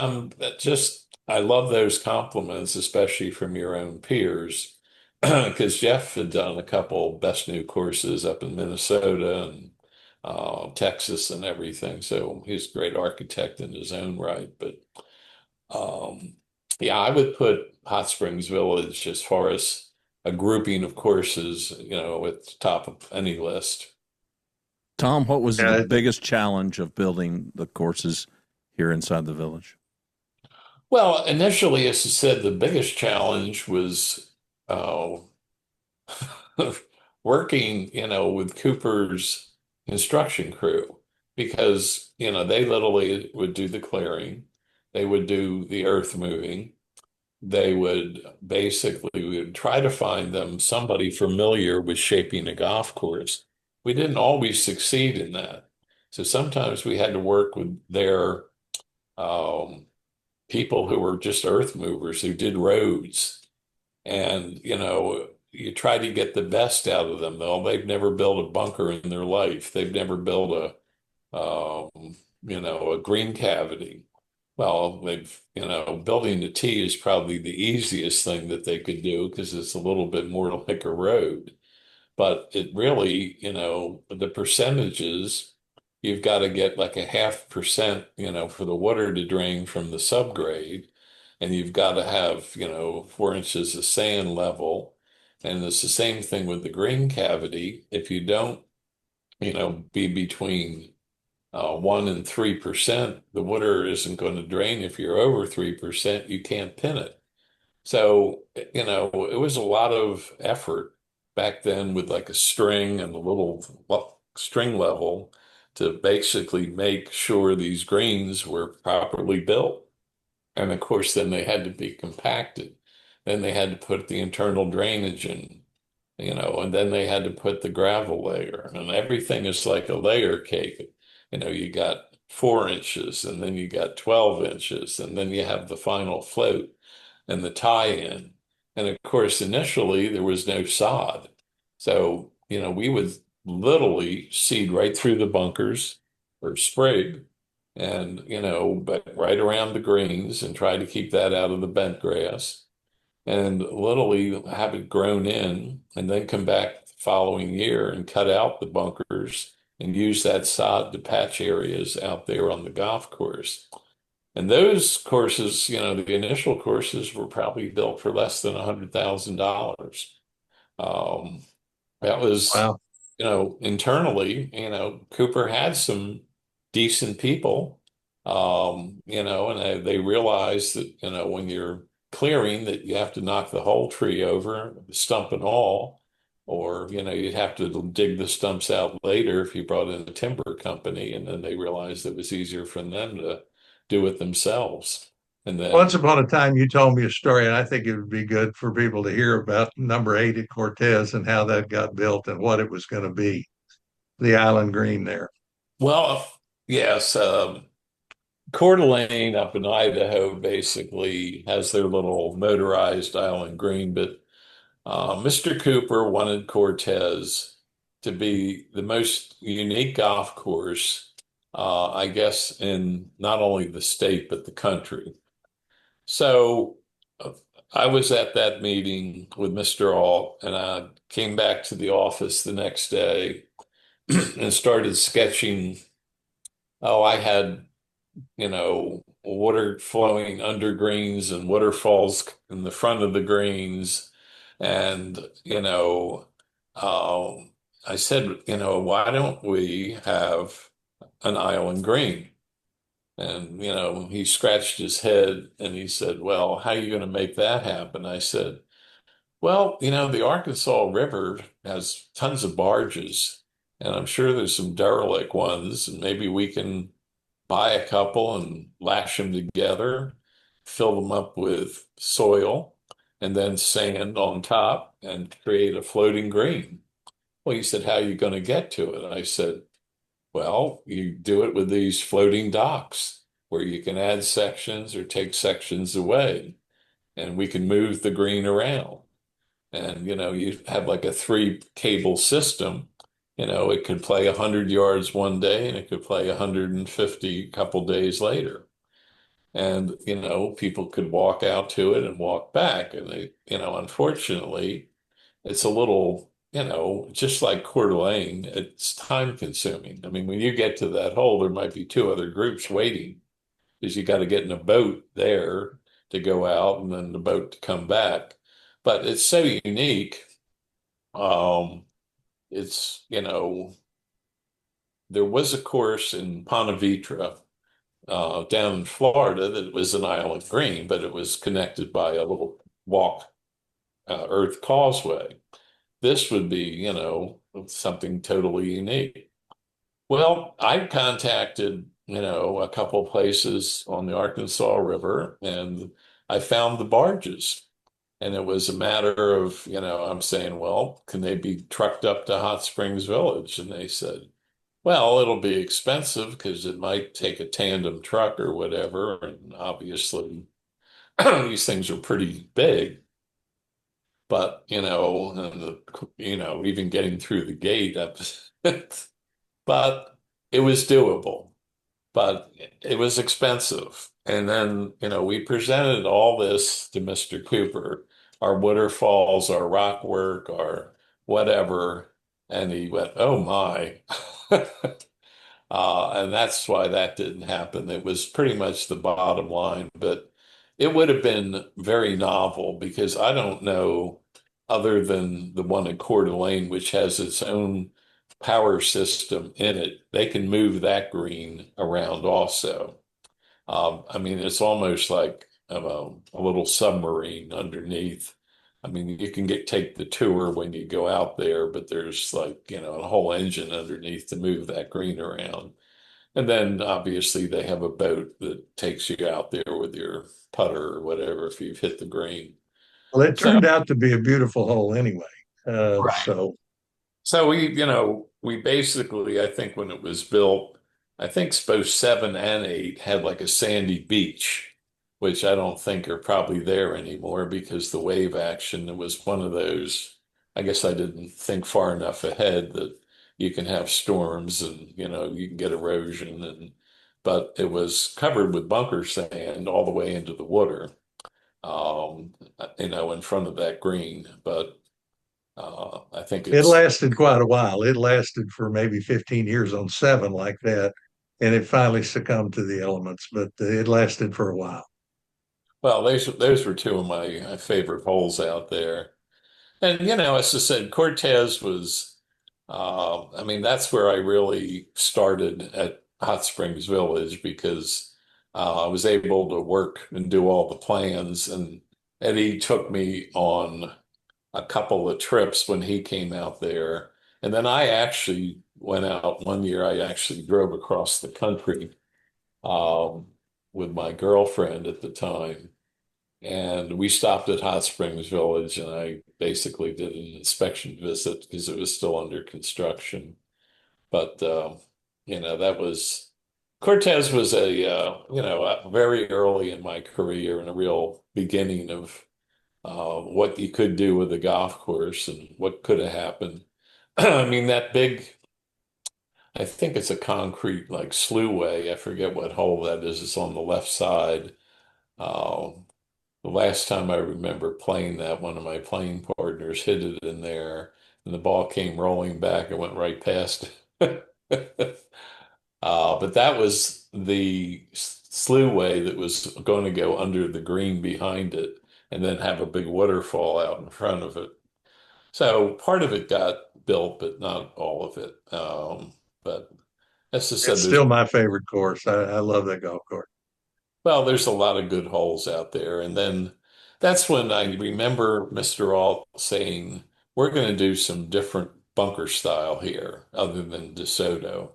I love those compliments, especially from your own peers, because Jeff had done a couple best new courses up in Minnesota and Texas and everything. So he's a great architect in his own right. But um, yeah, I would put Hot Springs Village as far as a grouping of courses, at the top of any list. Tom, what was the Uh, biggest challenge of building the courses here inside the village? Well, initially, as I said, the biggest challenge was uh, working, with Cooper's construction crew because, they literally would do the clearing, they would do the earth moving, they would basically we would try to find them somebody familiar with shaping a golf course. We didn't always succeed in that. So sometimes we had to work with their um, people who were just earth movers who did roads. And, you try to get the best out of them, though. They've never built a bunker in their life. They've never built a green cavity. Well, building a tee is probably the easiest thing that they could do because it's a little bit more like a road. But it really, the percentages, you've got to get like a 0.5%, for the water to drain from the subgrade. And you've got to have, 4 inches of sand level. And it's the same thing with the green cavity. If you don't, be between 1 and 3%, the water isn't going to drain. If you're over 3%, you can't pin it. So, it was a lot of effort back then with like a string and a little string level to basically make sure these greens were properly built. And of course, then they had to be compacted. Then they had to put the internal drainage in, and then they had to put the gravel layer. And everything is like a layer cake. You got 4 inches, and then you got 12 inches, and then you have the final float and the tie-in. And of course, initially there was no sod. So, we would literally seed right through the bunkers or sprig and, but right around the greens and try to keep that out of the bent grass and literally have it grown in and then come back the following year and cut out the bunkers and use that sod to patch areas out there on the golf course. And those courses, the initial courses were probably built for less than $100,000. Um, that was, wow. internally, Cooper had some decent people, and they realized that, when you're clearing that you have to knock the whole tree over, stump and all, or, you'd have to dig the stumps out later if you brought in a timber company. And then they realized it was easier for them to do it themselves. And then, Once upon a time, you told me a story, and I think it would be good for people to hear about number 8 at Cortez and how that got built and what it was going to be, the island green there. well, yes, Coeur d'Alene up in Idaho basically has their little motorized island green, but Mr. Cooper wanted Cortez to be the most unique golf course, I guess, in not only the state, but the country. So uh, I was at that meeting with Mr. Alt, and I came back to the office the next day and started sketching. Oh, I had, water flowing under greens and waterfalls in the front of the greens. And, I said, why don't we have an island green? And, he scratched his head and he said, well, how are you going to make that happen? I said, well, the Arkansas River has tons of barges, and I'm sure there's some derelict ones, and maybe we can buy a couple and lash them together, fill them up with soil, and then sand on top and create a floating green. Well, he said, how are you going to get to it? I said, well, you do it with these floating docks where you can add sections or take sections away, and we can move the green around. And, you have like a three cable system. It could play 100 yards one day and it could play 150 a couple days later. And, people could walk out to it and walk back. And unfortunately, it's a little, just like Coeur d'Alene, it's time consuming. I mean, when you get to that hole, there might be two other groups waiting because you got to get in a boat there to go out and then the boat to come back. But it's so unique. Um, it's, there was a course in Ponte Vedra down in Florida that was an island green, but it was connected by a little walk earth causeway. This would be, something totally unique. Well, I contacted, a couple places on the Arkansas River and I found the barges. And it was a matter of, I'm saying, well, can they be trucked up to Hot Springs Village? And they said, well, it'll be expensive because it might take a tandem truck or whatever. And obviously, these things are pretty big. But, and even getting through the gate, but it was doable. But it was expensive. And then, we presented all this to Mr. Cooper, our waterfalls, our rock work, our whatever. And he went, oh my. And that's why that didn't happen. It was pretty much the bottom line, but it would have been very novel because I don't know, other than the one in Coeur d'Alene, which has its own power system in it, they can move that green around also. I mean, it's almost like a little submarine underneath. I mean, you can take the tour when you go out there, but there's like, a whole engine underneath to move that green around. And then obviously they have a boat that takes you out there with your putter or whatever if you've hit the green. Well, it So, turned out to be a beautiful hole anyway. right. So So we basically, I think when it was built, I think both 7 and 8 had like a sandy beach, which I don't think are probably there anymore because the wave action, it was one of those, I guess I didn't think far enough ahead that you can have storms and, you can get erosion but it was covered with bunker sand all the way into the water, in front of that green. But I think it it's lasted quite a while. It lasted for maybe 15 years on 7 like that. And it finally succumbed to the elements, but it lasted for a while. Well, those were two of my favorite holes out there. And as I said, Cortez was, I mean, that's where I really started at Hot Springs Village because I was able to work and do all the plans. And Eddie took me on a couple of trips when he came out there. And then I actually went out one year, I actually drove across the country. Um, with my girlfriend at the time. And we stopped at Hot Springs Village, and I basically did an inspection visit because it was still under construction. But that was Cortez was very early in my career and a real beginning of what you could do with a golf course and what could have happened. I mean, that big, I think it's a concrete like sluway. I forget what hole that is. It's on the left side. Uh, the last time I remember playing that, one of my playing partners hit it in there, and the ball came rolling back and went right past it. But that was the sluway that was going to go under the green behind it and then have a big waterfall out in front of it. So part of it got built, but not all of it. But as I said, It's still my favorite course. I love that golf course. there's a lot of good holes out there. And then that's when I remember Mr. Alt saying, we're going to do some different bunker style here other than DeSoto.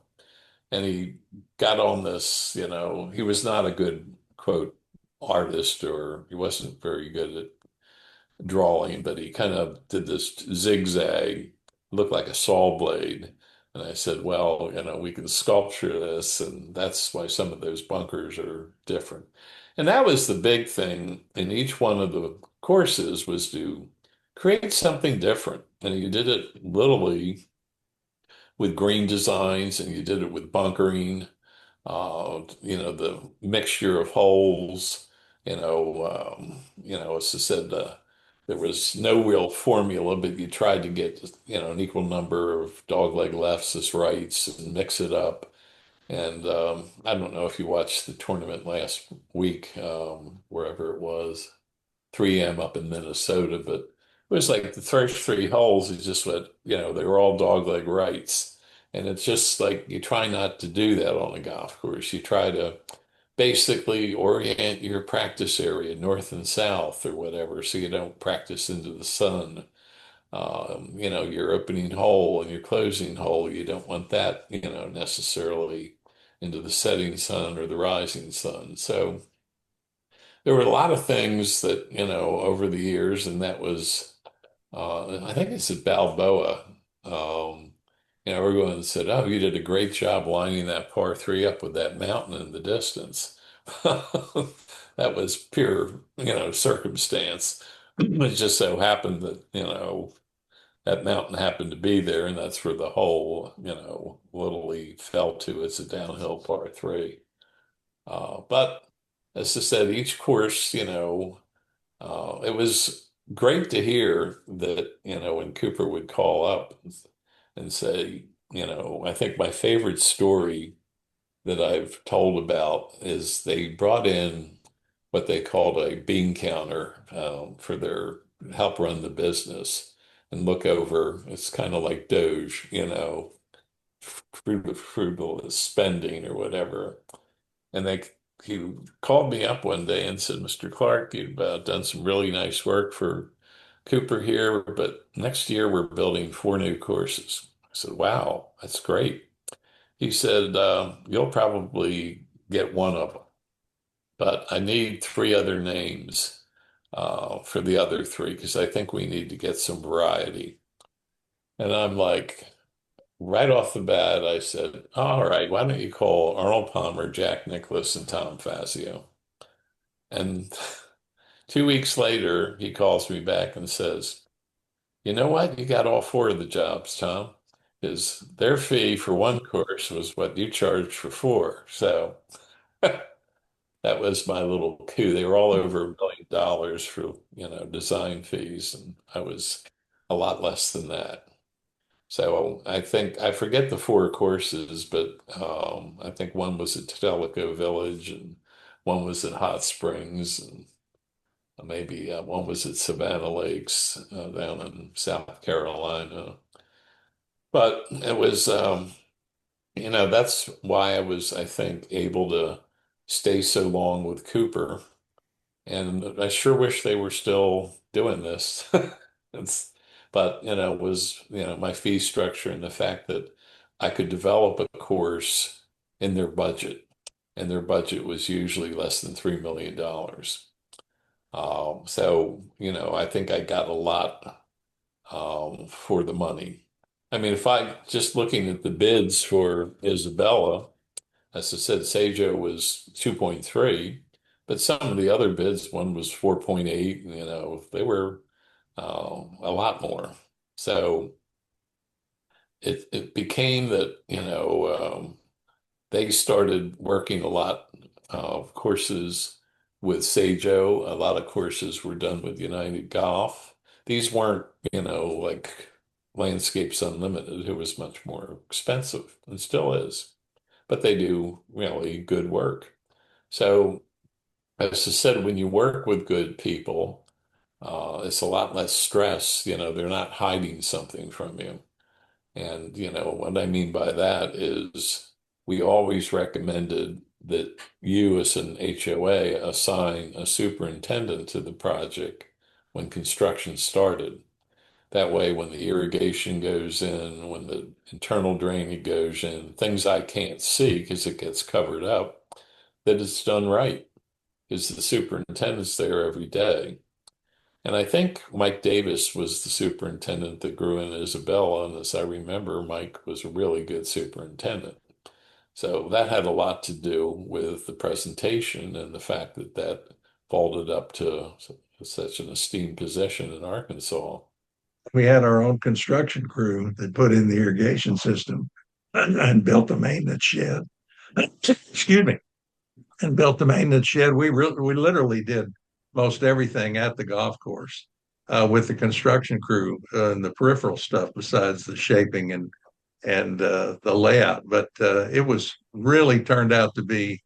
And he got on this, he was not a good, quote, artist, or he wasn't very good at drawing, but he kind of did this zigzag, looked like a saw blade. And I said, well, we can sculpture this, and that's why some of those bunkers are different. And that was the big thing in each one of the courses was to create something different. And you did it literally with green designs, and you did it with bunkering, the mixture of holes, as I said, there was no real formula, but you tried to get, an equal number of dogleg lefts as rights and mix it up. And I don't know if you watched the tournament last week, wherever it was, 3M up in Minnesota, but it was like the first three holes, it just went, they were all dogleg rights. And it's just like you try not to do that on a golf course. You try to basically orient your practice area north and south or whatever, so you don't practice into the sun. Your opening hole and your closing hole, you don't want that, necessarily into the setting sun or the rising sun. So there were a lot of things that, over the years, and that was, I think it's at Balboa. Everyone said, "Oh, you did a great job lining that par three up with that mountain in the distance." That was pure, circumstance. It just so happened that, that mountain happened to be there, and that's where the hole, literally fell to. It's a downhill par three. But as I said, each course, it was great to hear that, when Cooper would call up and say, I think my favorite story that I've told about is they brought in what they called a bean counter for their help run the business and look over. It's kind of like Doge, frugal spending or whatever. And he called me up one day and said, Mr. Clark, you've done some really nice work for Cooper here, but next year we're building 4 new courses. I said, wow, that's great. He said, you'll probably get one of them, but I need 3 other names for the other 3 because I think we need to get some variety. And I'm like, right off the bat, I said, all right, why don't you call Arnold Palmer, Jack Nicklaus, and Tom Fazio? And 2 weeks later, he calls me back and says, you know what? You got all 4 of the jobs, Tom, because their fee for one course was what you charged for 4. So that was my little coup. They were all over $1 million for, design fees, and I was a lot less than that. So I think I forget the 4 courses, but I think one was at Tellico Village and one was at Hot Springs and maybe one was at Savannah Lakes down in South Carolina. But it was, that's why I was, I think, able to stay so long with Cooper. And I sure wish they were still doing this. It's, but, it was, my fee structure and the fact that I could develop a course in their budget. and their budget was usually less than $3 million. So, I think I got a lot for the money. I mean, if I just looking at the bids for Isabella, as I said, Sajo was 2.3, but some of the other bids, one was 4.8, they were a lot more. So it became that, they started working a lot of courses with Sajo. A lot of courses were done with United Golf. These weren't, like Landscapes Unlimited. It was much more expensive and still is, but they do really good work. So, as I said, when you work with good people, it's a lot less stress. They're not hiding something from you. And, what I mean by that is we always recommended that you, as an HOA, assign a superintendent to the project when construction started. That way, when the irrigation goes in, when the internal drainage goes in, things I can't see because it gets covered up, that it's done right because the superintendent's there every day. And I think Mike Davis was the superintendent that grew in Isabella. And as I remember, Mike was a really good superintendent. So that had a lot to do with the presentation and the fact that that vaulted up to such an esteemed position in Arkansas. We had our own construction crew that put in the irrigation system and built the maintenance shed. Excuse me. And built the maintenance shed. We literally did most everything at the golf course with the construction crew and the peripheral stuff besides the shaping and the layout. But it was really turned out to be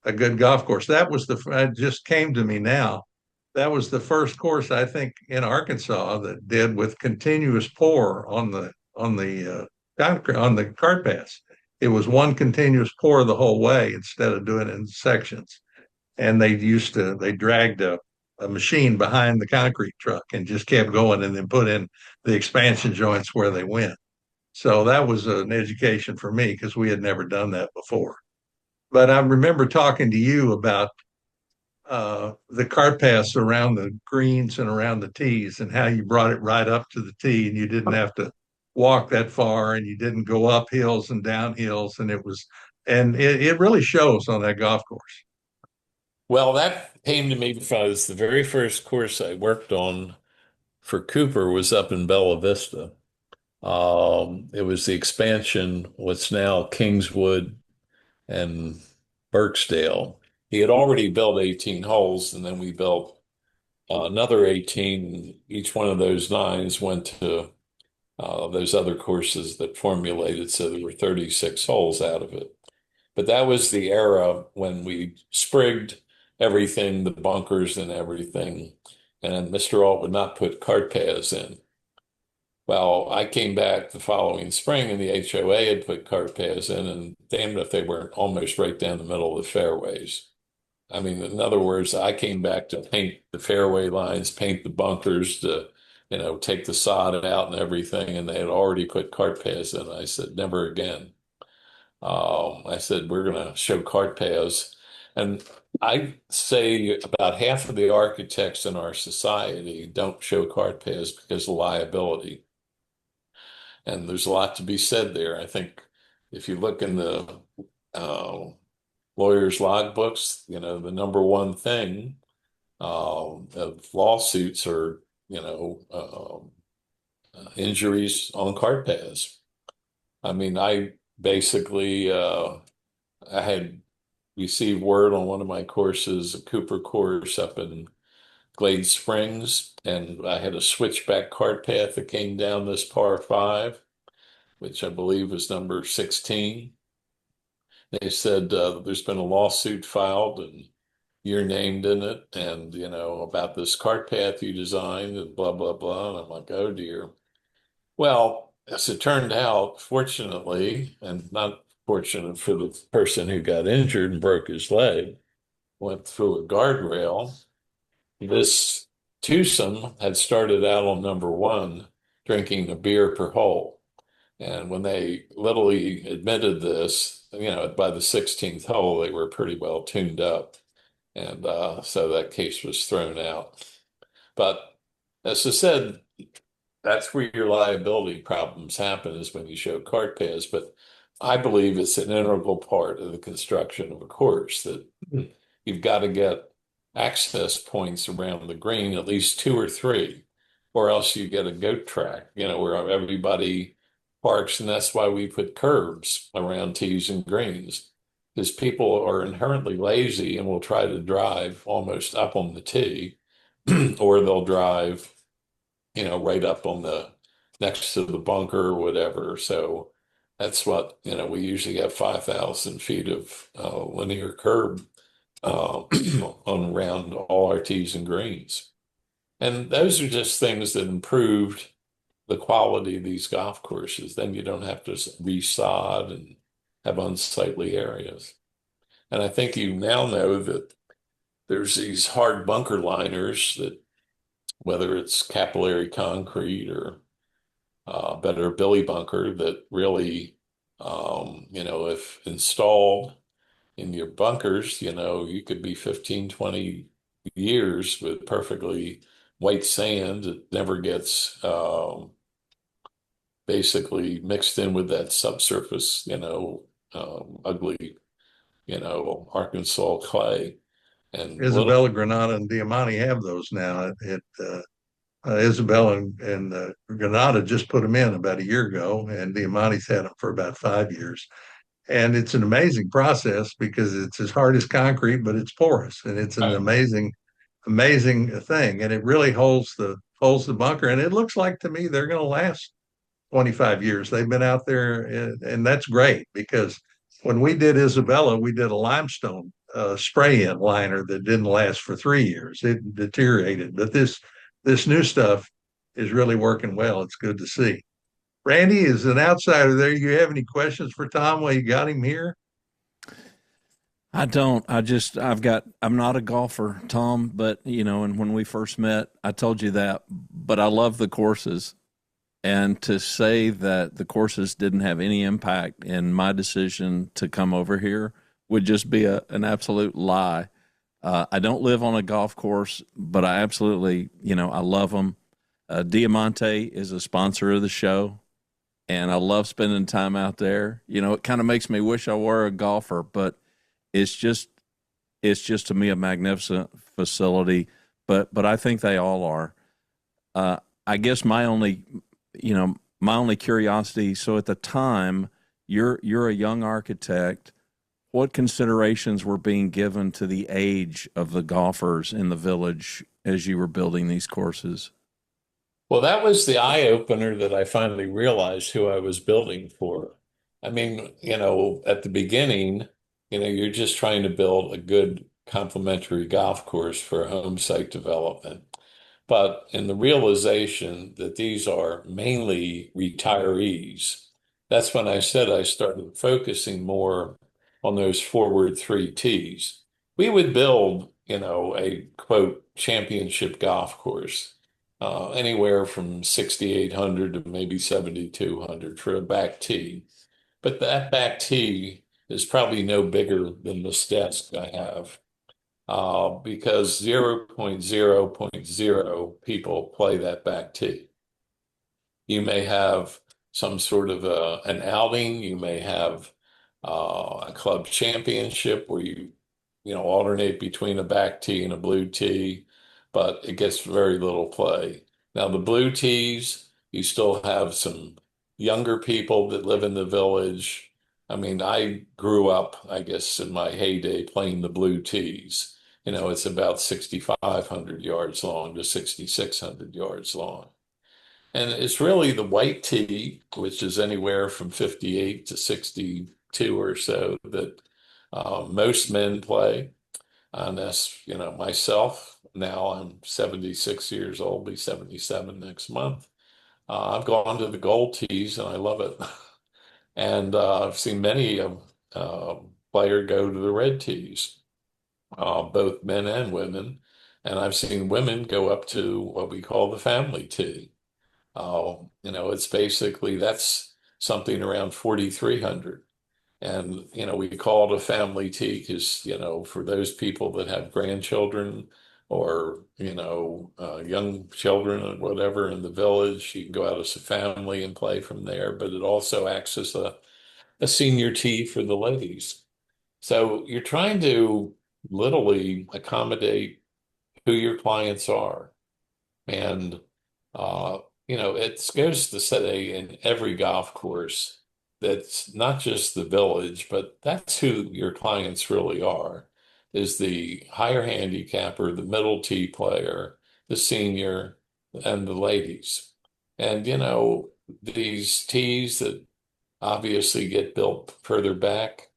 a good golf course. That was it just came to me now. That was the first course I think in Arkansas that did with continuous pour on the cart paths. It was one continuous pour the whole way instead of doing it in sections. And they dragged a machine behind the concrete truck and just kept going and then put in the expansion joints where they went. So that was an education for me because we had never done that before. But I remember talking to you about the cart paths around the greens and around the tees and how you brought it right up to the tee and you didn't have to walk that far and you didn't go up hills and down hills and it really shows on that golf course. Well, that came to me because the very first course I worked on for Cooper was up in Bella Vista. It was the expansion, what's now Kingswood and Birksdale. He had already built 18 holes, and then we built another 18. Each one of those nines went to those other courses that formulated, so there were 36 holes out of it. But that was the era when we sprigged everything, the bunkers and everything, and Mr. Alt would not put cart paths in. Well, I came back the following spring and the HOA had put cart paths in, and damned if they weren't almost right down the middle of the fairways. I mean, in other words, I came back to paint the fairway lines, paint the bunkers, to, take the sod out and everything, and they had already put cart paths in. I said, never again. I said, we're going to show cart paths. And I say about half of the architects in our society don't show cart paths because of liability. And there's a lot to be said there. I think if you look in the lawyers' logbooks, the number one thing of lawsuits are, injuries on cart paths. I mean, I basically, I had received word on one of my courses, a Cooper course up in Glade Springs, and I had a switchback cart path that came down this par five, which I believe was number 16. They said there's been a lawsuit filed and you're named in it, and about this cart path you designed and blah blah blah. And I'm like, oh dear. Well, as it turned out, fortunately, and not fortunate for the person who got injured and broke his leg, went through a guardrail. This twosome had started out on number one, drinking a beer per hole. And when they literally admitted this, by the 16th hole, they were pretty well tuned up. And so that case was thrown out. But as I said, that's where your liability problems happen is when you show cart paths. But I believe it's an integral part of the construction of a course that you've got to get access points around the green, at least two or three, or else you get a goat track, where everybody parks. And that's why we put curbs around tees and greens, because people are inherently lazy and will try to drive almost up on the tee, or they'll drive right up on the next to the bunker or whatever. So that's what, we usually have 5,000 feet of linear curb on around all our tees and greens. And those are just things that improved the quality of these golf courses. Then you don't have to resod and have unsightly areas. And I think you now know that there's these hard bunker liners that, whether it's capillary concrete or better Billy bunker, that really, if installed in your bunkers, you could be 15, 20 years with perfectly white sand. It never gets basically mixed in with that subsurface, ugly, Arkansas clay. And Isabella, Granada, and Diamante have those now. Isabella and Granada just put them in about a year ago, and Diamante's had them for about 5 years. And it's an amazing process because it's as hard as concrete, but it's porous, and it's an amazing, amazing thing. And it really holds the bunker. And it looks like to me they're going to last 25 years. They've been out there, and that's great because when we did Isabella, we did a limestone spray-in liner that didn't last for 3 years. It deteriorated, but this new stuff is really working well. It's good to see. Randy is an outsider there. You have any questions for Tom while you got him here? I don't. I'm not a golfer, Tom, but, and when we first met, I told you that, but I love the courses. And to say that the courses didn't have any impact in my decision to come over here would just be an absolute lie. I don't live on a golf course, but I absolutely, I love them. Diamante is a sponsor of the show, and I love spending time out there. It kind of makes me wish I were a golfer, but it's just to me a magnificent facility. But I think they all are. I guess my only curiosity. So at the time, you're a young architect. What considerations were being given to the age of the golfers in the village as you were building these courses? Well, that was the eye opener that I finally realized who I was building for. I mean, at the beginning, you're just trying to build a good complementary golf course for home site development. But in the realization that these are mainly retirees, that's when I said I started focusing more on those forward three tees. We would build, a quote championship golf course, anywhere from 6,800 to maybe 7,200 for a back tee. But that back tee is probably no bigger than this desk I have, because 0.0 people play that back tee. You may have some sort of an outing. You may have a club championship where you alternate between a back tee and a blue tee, but it gets very little play. Now, the blue tees, you still have some younger people that live in the village. I mean, I grew up, I guess, in my heyday playing the blue tees. It's about 6,500 yards long to 6,600 yards long. And it's really the white tee, which is anywhere from 58 to 62 or so, that most men play. And that's, myself. Now I'm 76 years old, be 77 next month. I've gone to the gold tees and I love it. And I've seen many players go to the red tees, both men and women. And I've seen women go up to what we call the family tee. It's basically that's something around 4,300. And, we call it a family tee because, for those people that have grandchildren or, young children or whatever in the village, you can go out as a family and play from there. But it also acts as a senior tee for the ladies. So you're trying to literally accommodate who your clients are. And, uh, it goes to say in every golf course that's not just the village, but that's who your clients really are, is the higher handicapper, the middle tee player, the senior, and the ladies. And, these tees that obviously get built further back,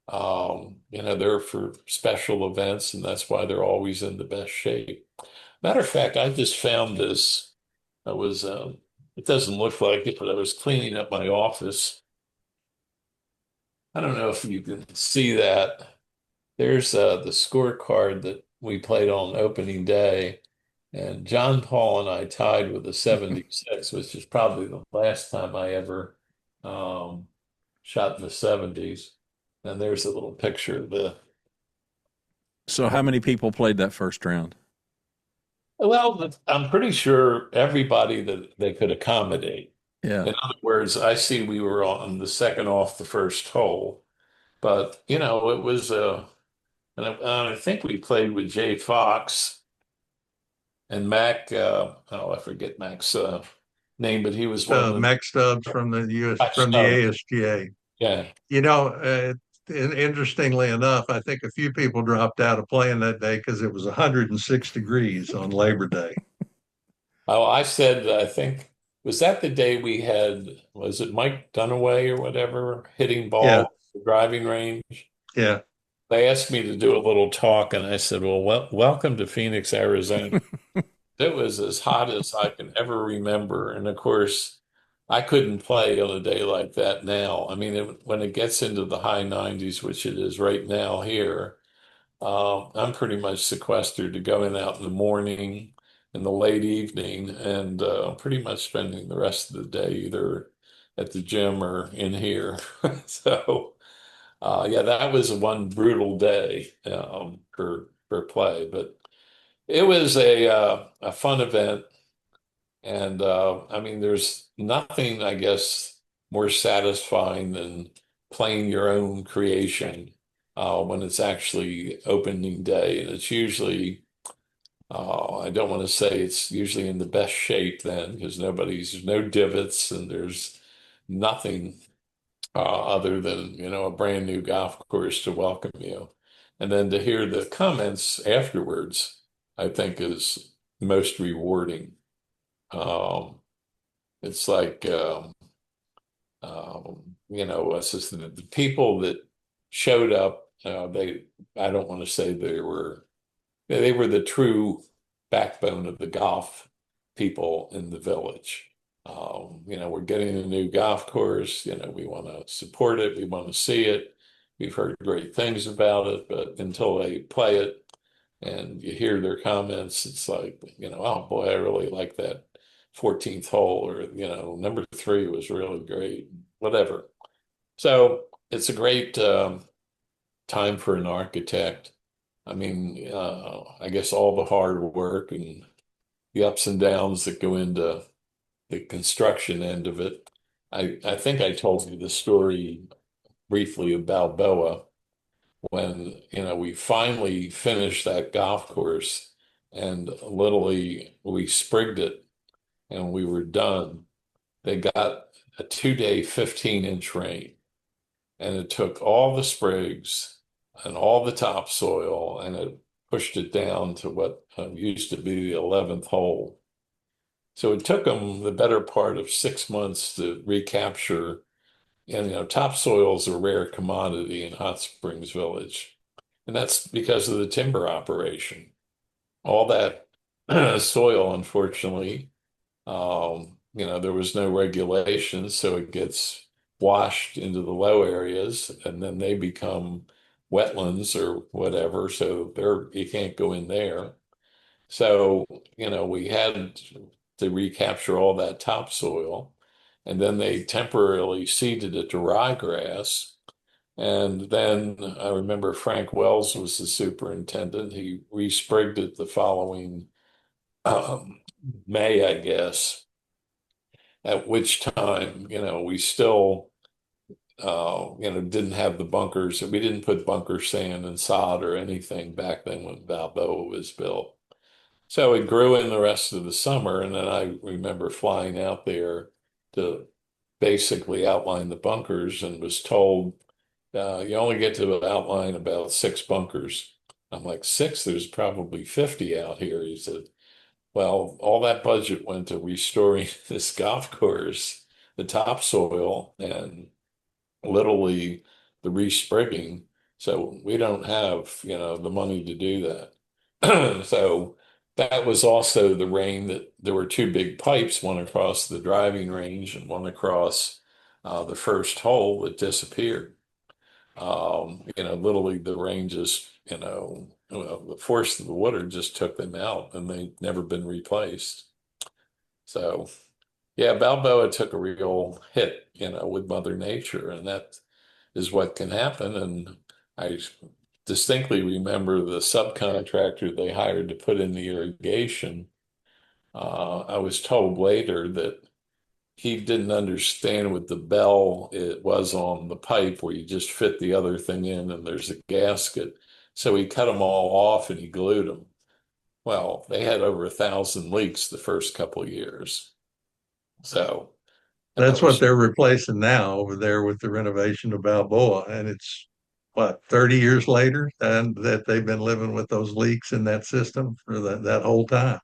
they're for special events, and that's why they're always in the best shape. Matter of fact, I just found this. I was, it doesn't look like it, but I was cleaning up my office. I don't know if you can see that. There's the scorecard that we played on opening day, and John Paul and I tied with a 76, which is probably the last time I ever um, shot in the 70s. And there's a little picture of the. So, how many people played that first round? Well, I'm pretty sure everybody that they could accommodate. Yeah. In other words, I see we were on the second off the first hole, but it was and I think we played with Jay Fox and Mac. I forget Mac's name, but he was one of the Max Stubbs from the US Mac from the Stubbs. ASGA. Yeah. Interestingly enough, I think a few people dropped out of playing that day because it was 106 degrees on Labor Day. Oh, I said, I think, was that the day we had, was it Mike Dunaway or whatever, hitting Yeah, ball at the driving range? yeah. They asked me to do a little talk, and I said, well, welcome to Phoenix, Arizona. It was as hot as I can ever remember. And of course, I couldn't play on a day like that now. I mean, when it gets into the high 90s, which it is right now here, I'm pretty much sequestered to going out in the morning, in the late evening, and pretty much spending the rest of the day either at the gym or in here. So, yeah, that was one brutal day for play, but it was a fun event. And I mean, there's nothing, I guess, more satisfying than playing your own creation when it's actually opening day. And it's usually, I don't want to say it's usually in the best shape then, because there's no divots and there's nothing other than, a brand new golf course to welcome you. And then to hear the comments afterwards, I think is most rewarding. Um, it's like, it's just the people that showed up, I don't want to say they were the true backbone of the golf people in the village. We're getting a new golf course, we want to support it, we want to see it. We've heard great things about it, but until they play it and you hear their comments, it's like, oh boy, I really like that 14th hole, or, number three was really great, whatever. So it's a great time for an architect. I mean, I guess all the hard work and the ups and downs that go into the construction end of it. I think I told you the story briefly of Balboa when, we finally finished that golf course and literally we sprigged it and we were done. They got a 2-day 15-inch rain, and it took all the sprigs and all the topsoil and it pushed it down to what used to be the 11th hole. So it took them the better part of 6 months to recapture. And, topsoil is a rare commodity in Hot Springs Village. And that's because of the timber operation. All that soil, unfortunately, there was no regulation, so it gets washed into the low areas and then they become wetlands or whatever. So you can't go in there. So, we had to recapture all that topsoil and then they temporarily seeded it to ryegrass. And then I remember Frank Wells was the superintendent. He resprigged it the following um, May, I guess, at which time, we still, didn't have the bunkers. We didn't put bunker sand and sod or anything back then when Balboa was built. So it grew in the rest of the summer. And then I remember flying out there to basically outline the bunkers and was told, you only get to outline about 6 bunkers. I'm like, 6? There's probably 50 out here. He said, well, all that budget went to restoring this golf course, the topsoil, and literally the resprigging. So we don't have, the money to do that. So that was also the rain that there were 2 big pipes, one across the driving range and one across the first hole that disappeared. Literally the rain just, the force of the water just took them out and they've never been replaced. So, yeah, Balboa took a real hit, with Mother Nature, and that is what can happen. And I distinctly remember the subcontractor they hired to put in the irrigation. I was told later that he didn't understand what the bell it was on the pipe where you just fit the other thing in and there's a gasket. So he cut them all off and he glued them. Well, they had over 1,000 leaks the first couple of years. So That's what they're replacing now over there with the renovation of Balboa. And it's what, 30 years later, and that they've been living with those leaks in that system for that whole time.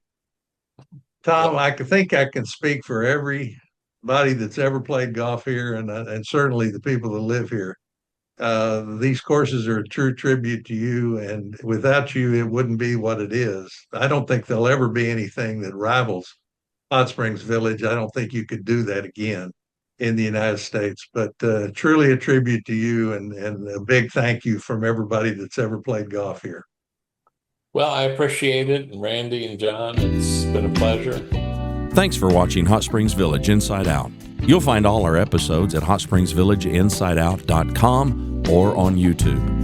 Tom, yeah. I think I can speak for everybody that's ever played golf here, and certainly the people that live here. These courses are a true tribute to you, and without you, it wouldn't be what it is. I don't think there'll ever be anything that rivals Hot Springs Village. I don't think you could do that again in the United States, but truly a tribute to you, and a big thank you from everybody that's ever played golf here. Well, I appreciate it. And Randy and John, it's been a pleasure. Thanks for watching Hot Springs Village Inside Out. You'll find all our episodes at hotspringsvillageinsideout.com or on YouTube.